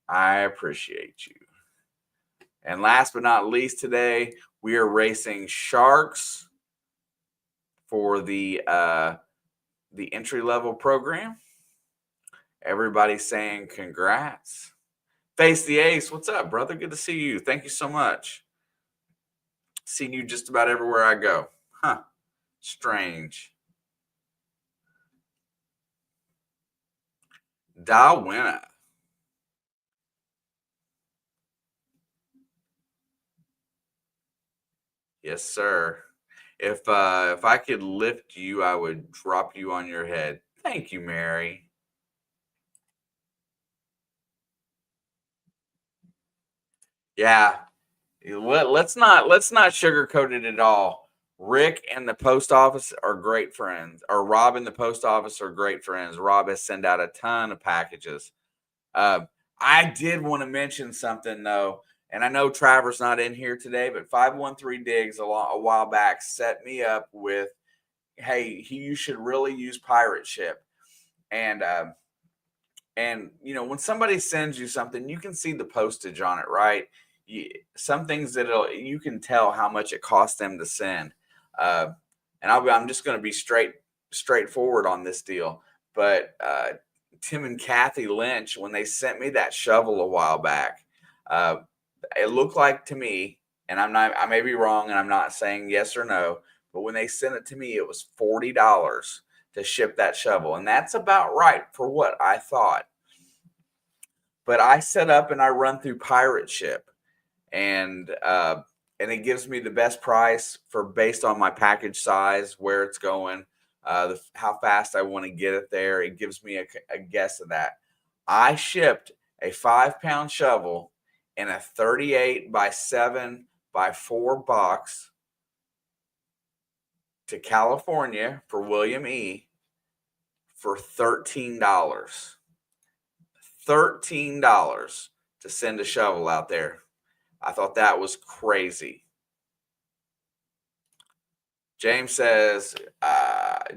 I appreciate you. And last but not least, today we are racing Sharks for the entry level program. Everybody's saying congrats. Face the Ace, what's up, brother? Good to see you. Thank you so much. Seen you just about everywhere I go. Huh. Strange. Da winner. Yes, sir. If I could lift you, I would drop you on your head. Thank you, Mary. Yeah. Let's not sugarcoat it at all. Rick and the post office are great friends, or Rob and the post office are great friends. Rob has sent out a ton of packages. I did want to mention something though, and I know Trevor's not in here today, but 513 Digs a while back set me up with, hey, you should really use Pirate Ship, and when somebody sends you something, you can see the postage on it, right? Some things that you can tell how much it costs them to send, and I'm just going to be straightforward on this deal, but Tim and Kathy Lynch, when they sent me that shovel a while back, it looked like to me, and I may be wrong, and I'm not saying yes or no, but when they sent it to me, it was $40 to ship that shovel, and that's about right for what I thought. But I set up and I run through Pirate Ship, and it gives me the best price for based on my package size, where it's going, how fast I want to get it there. It gives me a guess of that. I shipped a 5-pound shovel in a 38 by 7 by 4 box to California for William E. for $13. $13 to send a shovel out there. I thought that was crazy. James says,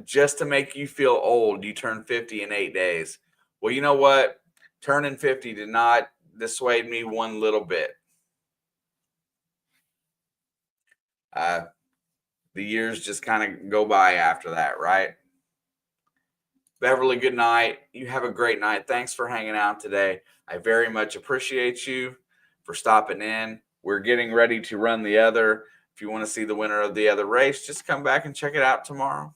just to make you feel old, you turn 50 in 8 days. Well, you know what? Turning 50 did not dissuade me one little bit. The years just kind of go by after that, right? Beverly, good night. You have a great night. Thanks for hanging out today. I very much appreciate you for stopping in. We're getting ready to run the other. If you want to see the winner of the other race, just come back and check it out tomorrow.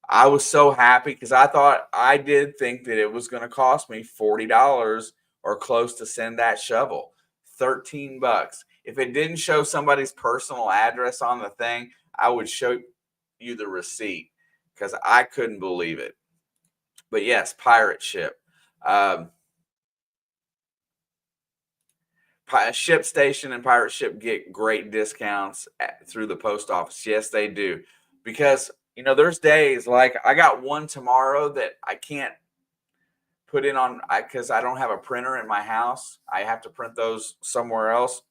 I was so happy because I did think that it was going to cost me $40 or close to send that shovel. $13. If it didn't show somebody's personal address on the thing, I would show you the receipt because I couldn't believe it. But yes, Pirate Ship. Ship Station and Pirate Ship get great discounts through the post office. Yes, they do. Because, there's days like I got one tomorrow that I can't put in on because I don't have a printer in my house. I have to print those somewhere else.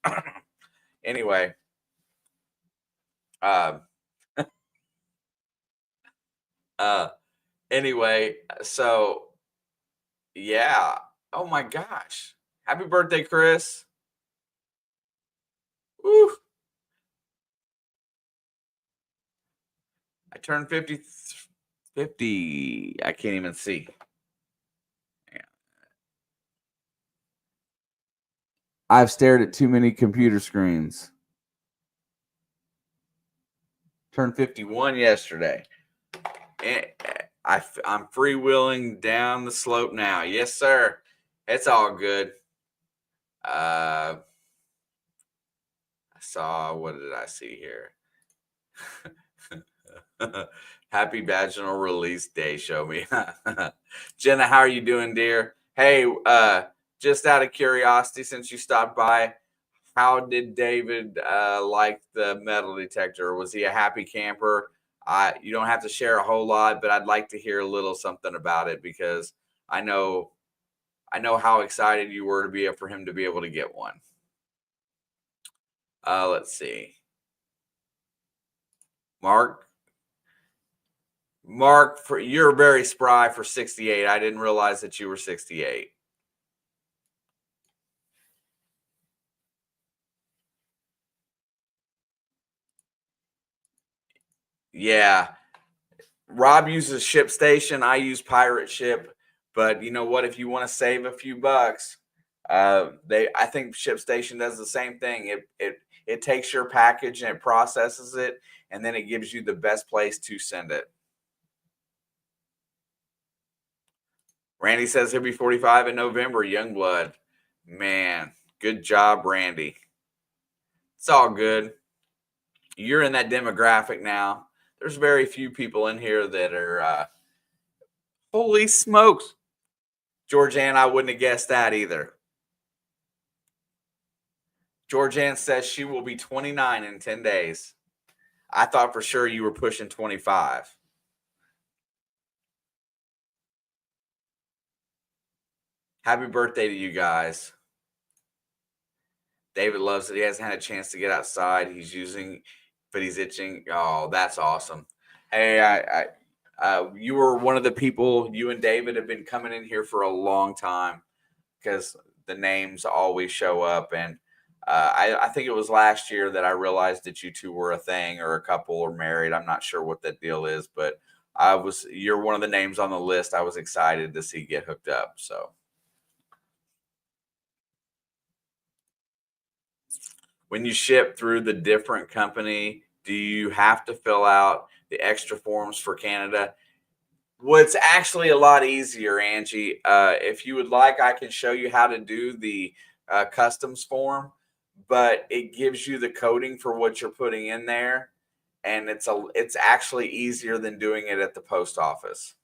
Anyway, uh, uh, anyway, so yeah. Oh my gosh! Happy birthday, Chris! Woo! I turned 50. 50. I can't even see. I've stared at too many computer screens. Turned 51 yesterday. And I'm freewheeling down the slope now. Yes, sir. It's all good. I saw, what did I see here? Happy vaginal release day. Show me. Jenna, how are you doing, dear? Hey, just out of curiosity, since you stopped by, how did David like the metal detector? Was he a happy camper? You don't have to share a whole lot, but I'd like to hear a little something about it because I know how excited you were to be for him to be able to get one. Let's see. Mark, you're very spry for 68. I didn't realize that you were 68. Yeah. Rob uses ShipStation. I use Pirate Ship. But you know what? If you want to save a few bucks, I think ShipStation does the same thing. It takes your package and it processes it, and then it gives you the best place to send it. Randy says he'll be 45 in November. Youngblood, man, good job, Randy. It's all good. You're in that demographic now. There's very few people in here that are. Holy smokes, Georgianne, I wouldn't have guessed that either. Georgianne says she will be 29 in 10 days. I thought for sure you were pushing 25. Happy birthday to you guys. David loves it. He hasn't had a chance to get outside. He's itching. Oh, that's awesome. Hey, you were one of the people, you and David have been coming in here for a long time because the names always show up. And I think it was last year that I realized that you two were a thing or a couple or married. I'm not sure what that deal is, but you're one of the names on the list. I was excited to see get hooked up. So when you ship through the different company, do you have to fill out the extra forms for Canada? Well, it's actually a lot easier, Angie. If you would like, I can show you how to do the customs form, but it gives you the coding for what you're putting in there, and it's actually easier than doing it at the post office.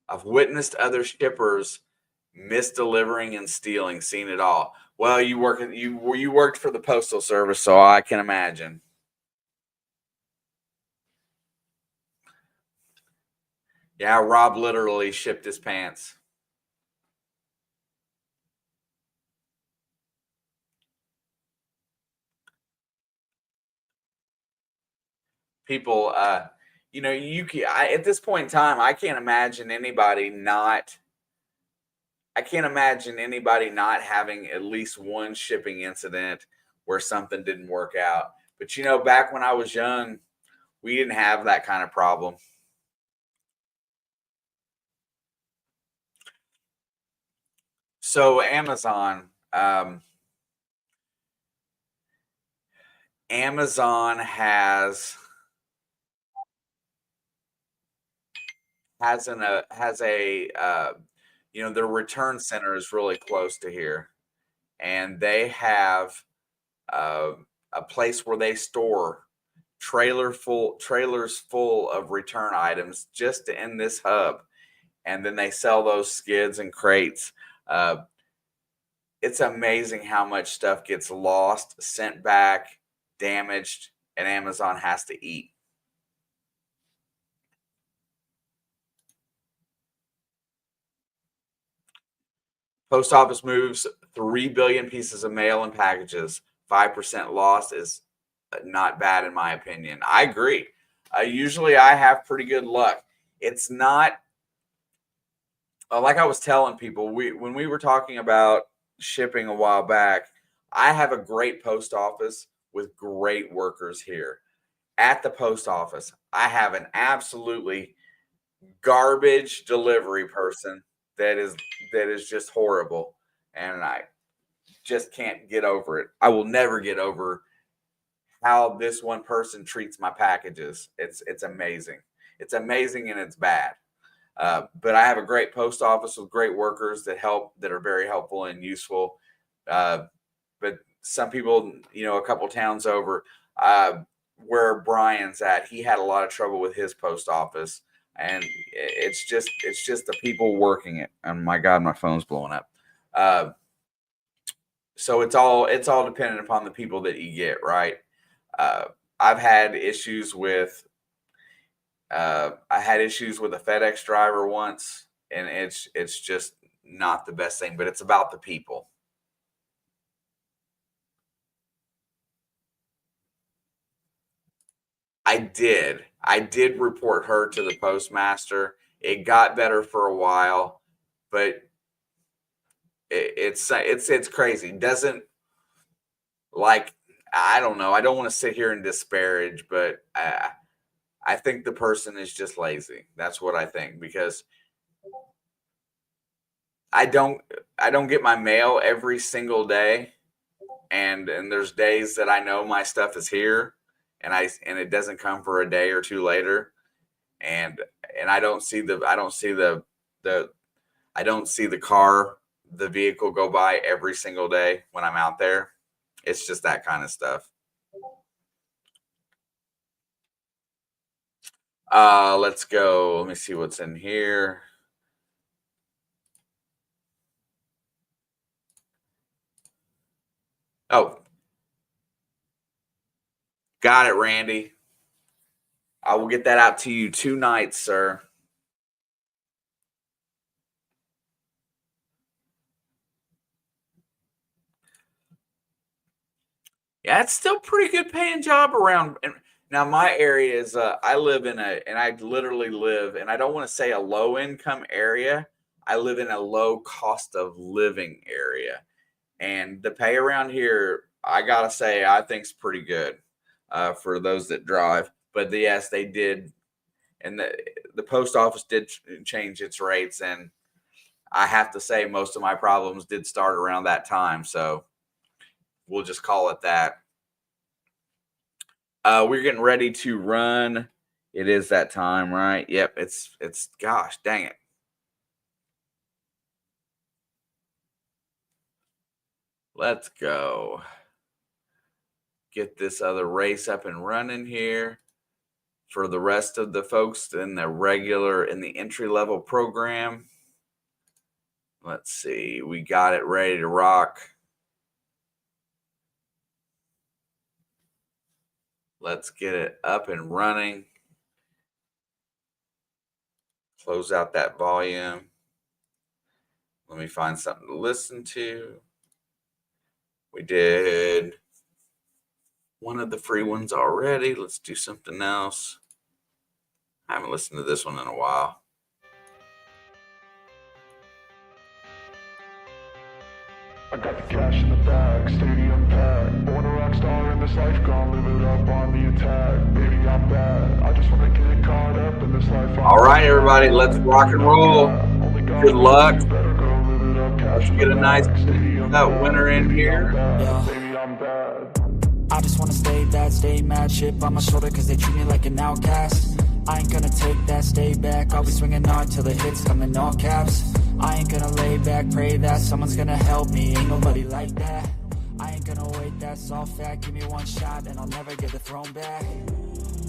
I've witnessed other shippers misdelivering and stealing, seen it all. Well, you worked for the postal service, so I can imagine. Yeah, Rob literally shipped his pants. People, at this point in time, I can't imagine anybody not. I can't imagine anybody not having at least one shipping incident where something didn't work out. But back when I was young, we didn't have that kind of problem. So Amazon has their return center is really close to here, and they have uh, a place where they store trailers full of return items just in this hub, and then they sell those skids and crates. it's amazing how much stuff gets lost, sent back, damaged, and Amazon has to eat. Post office moves 3 billion pieces of mail and packages. 5% loss is not bad in my opinion. I agree. Usually I have pretty good luck. It's not like I was telling people, when we were talking about shipping a while back, I have a great post office with great workers here. At the post office, I have an absolutely garbage delivery person that is just horrible, and I just can't get over it. I will never get over how this one person treats my packages. It's amazing. It's amazing and it's bad. But I have a great post office with great workers that are very helpful and useful. But some people, a couple towns over, where Brian's at, he had a lot of trouble with his post office, and it's just the people working it. And my God, my phone's blowing up. So it's all dependent upon the people that you get, right? I've had issues with I had issues with a FedEx driver once, and it's just not the best thing, but it's about the people. I did report her to the postmaster. It got better for a while, but it's crazy. Doesn't, like, I don't know. I don't want to sit here and disparage, but I think the person is just lazy. That's what I think, because I don't get my mail every single day, and there's days that I know my stuff is here, and it doesn't come for a day or two later, and I don't see the vehicle go by every single day when I'm out there. It's just that kind of stuff. Let's go. Let me see what's in here. Oh, got it, Randy. I will get that out to you tonight, sir. Yeah, it's still pretty good paying job around. And now my area is I literally live, and I don't want to say a low income area. I live in a low cost of living area, and the pay around here, I gotta say, I think is pretty good for those that drive. But yes, they did, and the post office did change its rates, and I have to say most of my problems did start around that time. So we'll just call it that. We're getting ready to run. It is that time, right? Yep. It's gosh, dang it. Let's go. Get this other race up and running here for the rest of the folks in the entry level program. Let's see. We got it ready to rock. Let's get it up and running. Close out that volume. Let me find something to listen to. We did one of the free ones already. Let's do something else. I haven't listened to this one in a while. I got the cash in the bag, stadium packed. Born a rock star in this life, gone live it up on the attack. Baby, I'm bad. I just wanna get caught up in this life. All right, everybody, let's rock and roll. Good luck. Let's get a nice winner in here. Baby, I'm bad. I just wanna stay bad, stay mad, chip on my shoulder cause they treat me like an outcast. I ain't gonna take that, stay back, I'll be swinging on till the hits come in all caps. I ain't gonna lay back, pray that someone's gonna help me, ain't nobody like that. I ain't gonna wait, that's all fact, give me one shot and I'll never get the throne back.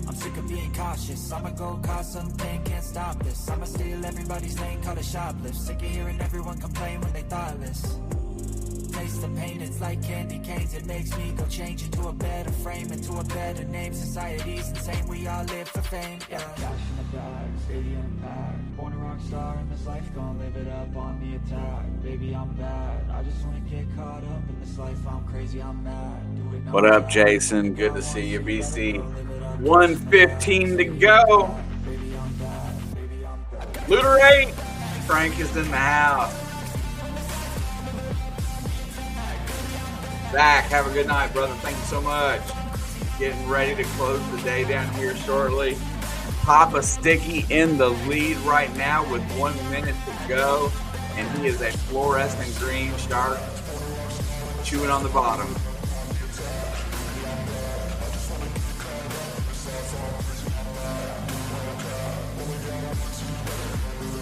I'm sick of being cautious, I'ma go cause something, can't stop this. I'ma steal everybody's lane, call it shoplift. Sick of hearing everyone complain when they thoughtless. taste the pain. It's like candy canes. It makes me go change into a better frame, into a better name. Society's insane. We all live for fame. Yeah. Cash in the bag, stadium packed. Born a rock star in this life, gonna live it up on the attack. Baby, I'm bad. I just wanna get caught up in this life. I'm crazy, I'm mad. Do it What up, Jason? Good to see you, BC. 1:15 to go. Looter 8. Frank is in the house. Zach, have a good night, brother. Thank you so much. Getting ready to close the day down here shortly. Papa Sticky in the lead right now with 1 minute to go. And he is a fluorescent green shark chewing on the bottom.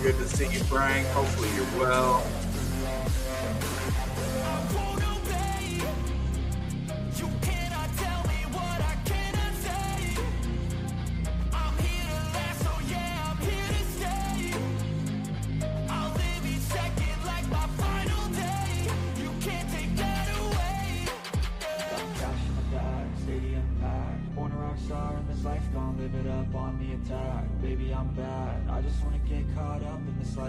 Good to see you, Frank. Hopefully you're well.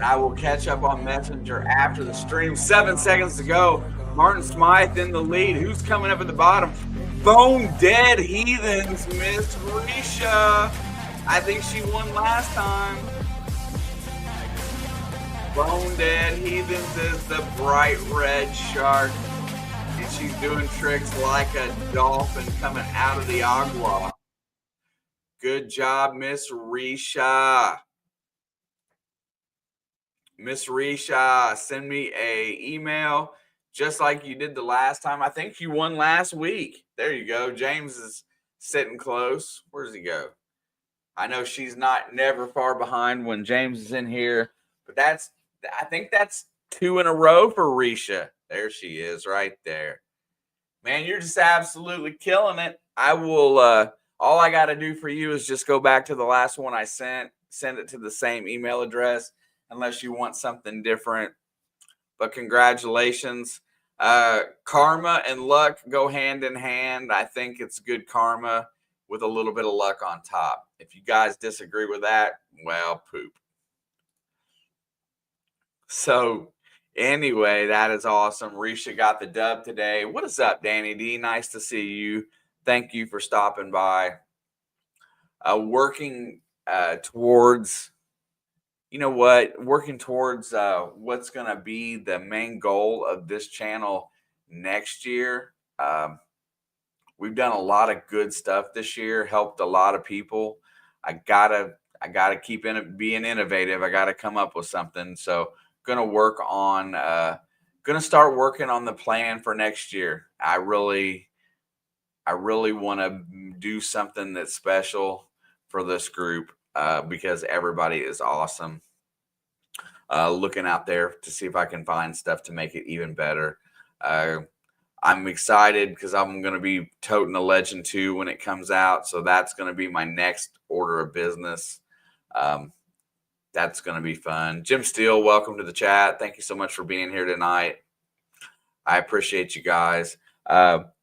I will catch up on Messenger after the stream. 7 seconds to go. Martin Smythe in the lead. Who's coming up at the bottom? Bone Dead Heathens, Miss Risha. I think she won last time. Bone Dead Heathens is the bright red shark. And she's doing tricks like a dolphin coming out of the agua. Good job, Miss Risha. Miss Risha, send me a email just like you did the last time. I think you won last week. There you go. James is sitting close. Where does he go? I know she's never far behind when James is in here, but I think that's 2 in a row for Risha. There she is right there. Man, you're just absolutely killing it. I will, all I got to do for you is just go back to the last one I send it to the same email address. Unless you want something different. But congratulations. Karma and luck go hand in hand. I think it's good karma with a little bit of luck on top. If you guys disagree with that, well, poop. So anyway, that is awesome. Risha got the dub today. What is up, Danny D? Nice to see you. Thank you for stopping by. Working towards... You know what? Working towards what's going to be the main goal of this channel next year. We've done a lot of good stuff this year, helped a lot of people. I gotta keep being innovative. I gotta come up with something. So gonna start working on the plan for next year. I really want to do something that's special for this group. Because everybody is awesome. Looking out there to see if I can find stuff to make it even better. I'm excited because I'm going to be toting a Legend 2 when it comes out. So that's going to be my next order of business. That's going to be fun. Jim Steele, welcome to the chat. Thank you so much for being here tonight. I appreciate you guys.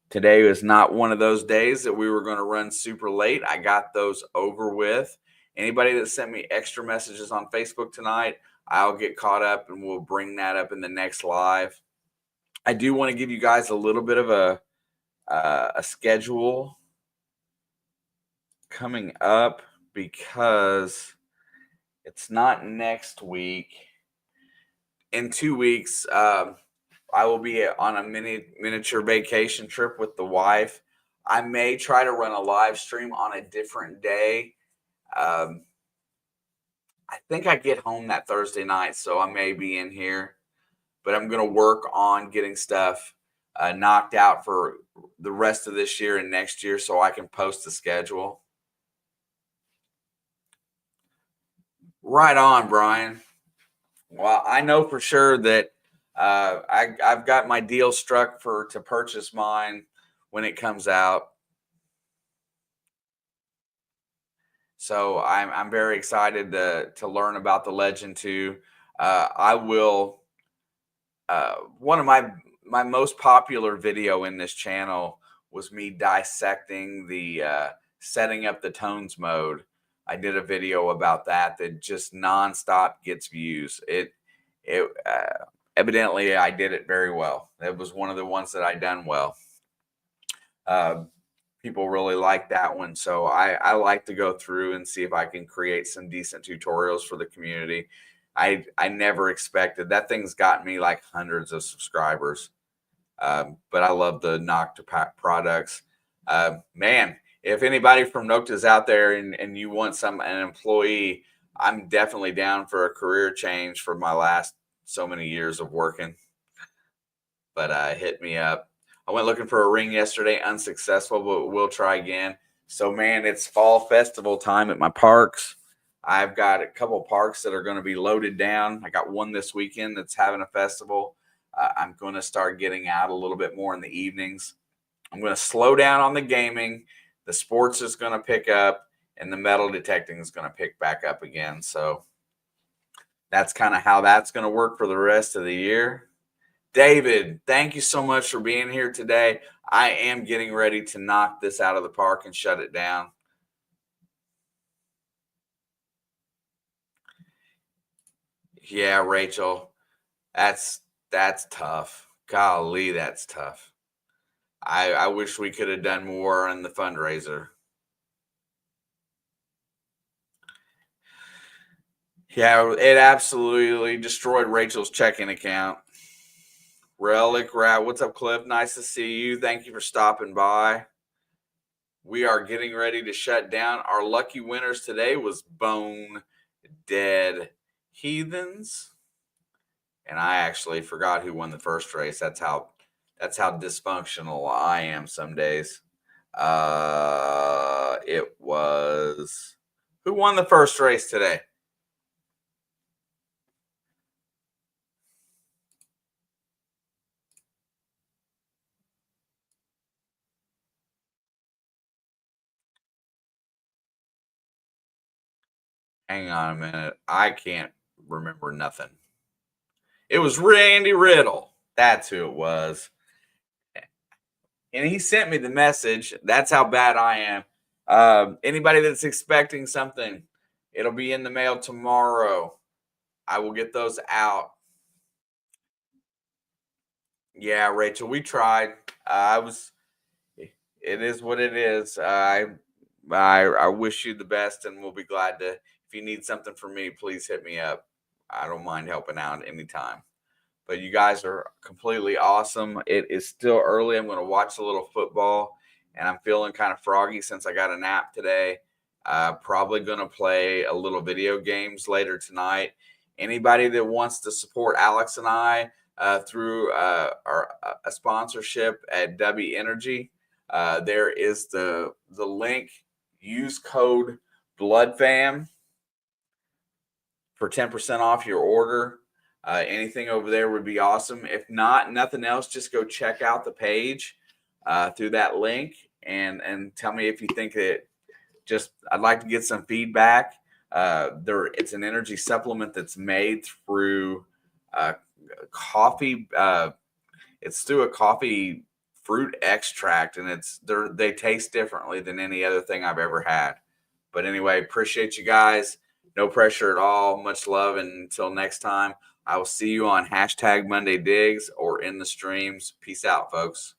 Today was not one of those days that we were going to run super late. I got those over with. Anybody that sent me extra messages on Facebook tonight, I'll get caught up and we'll bring that up in the next live. I do want to give you guys a little bit of a schedule coming up because it's not next week. In 2 weeks, I will be on a miniature vacation trip with the wife. I may try to run a live stream on a different day. I think I get home that Thursday night, so I may be in here, but I'm going to work on getting stuff knocked out for the rest of this year and next year so I can post the schedule. Right on, Brian. Well, I know for sure that I've got my deal struck to purchase mine when it comes out. So I'm very excited to learn about the Legend 2. I will. One of my most popular video in this channel was me dissecting the setting up the tones mode. I did a video about that just nonstop gets views. Evidently I did it very well. It was one of the ones that I done well. People really like that one. So I like to go through and see if I can create some decent tutorials for the community. I never expected that. Thing's got me like hundreds of subscribers. But I love the Nocta products. Man, if anybody from Nocta is out there and you want an employee, I'm definitely down for a career change for my last so many years of working. But hit me up. I went looking for a ring yesterday, unsuccessful, but we'll try again. So, man, it's fall festival time at my parks. I've got a couple parks that are going to be loaded down. I got one this weekend that's having a festival. I'm going to start getting out a little bit more in the evenings. I'm going to slow down on the gaming. The sports is going to pick up, and the metal detecting is going to pick back up again. So that's kind of how that's going to work for the rest of the year. David, thank you so much for being here today. I am getting ready to knock this out of the park and shut it down. Yeah, Rachel, that's tough. Golly, that's tough. I wish we could have done more in the fundraiser. Yeah, it absolutely destroyed Rachel's checking account. Relic Rat, what's up, Cliff? Nice to see you. Thank you for stopping by. We are getting ready to shut down. Our lucky winners today was Bone Dead Heathens. And I actually forgot who won the first race. That's how dysfunctional I am some days. It was who won the first race today? Hang on a minute. I can't remember nothing. It was Randy Riddle. That's who it was. And he sent me the message. That's how bad I am. Anybody that's expecting something, it'll be in the mail tomorrow. I will get those out. Yeah, Rachel, we tried. It is what it is. I wish you the best, and we'll be glad to. If you need something from me, please hit me up. I don't mind helping out anytime. But you guys are completely awesome. It is still early. I'm going to watch a little football, and I'm feeling kind of froggy since I got a nap today. Probably going to play a little video games later tonight. Anybody that wants to support Alex and I through a sponsorship at W Energy, there is the link. Use code BLOODFAM for 10% off your order. Anything over there would be awesome. If not, nothing else, just go check out the page through that link and tell me if you think that I'd like to get some feedback. It's an energy supplement that's made through coffee. It's through a coffee fruit extract, and they taste differently than any other thing I've ever had. But anyway, appreciate you guys. No pressure at all. Much love. And until next time, I will see you on #MondayDigs or in the streams. Peace out, folks.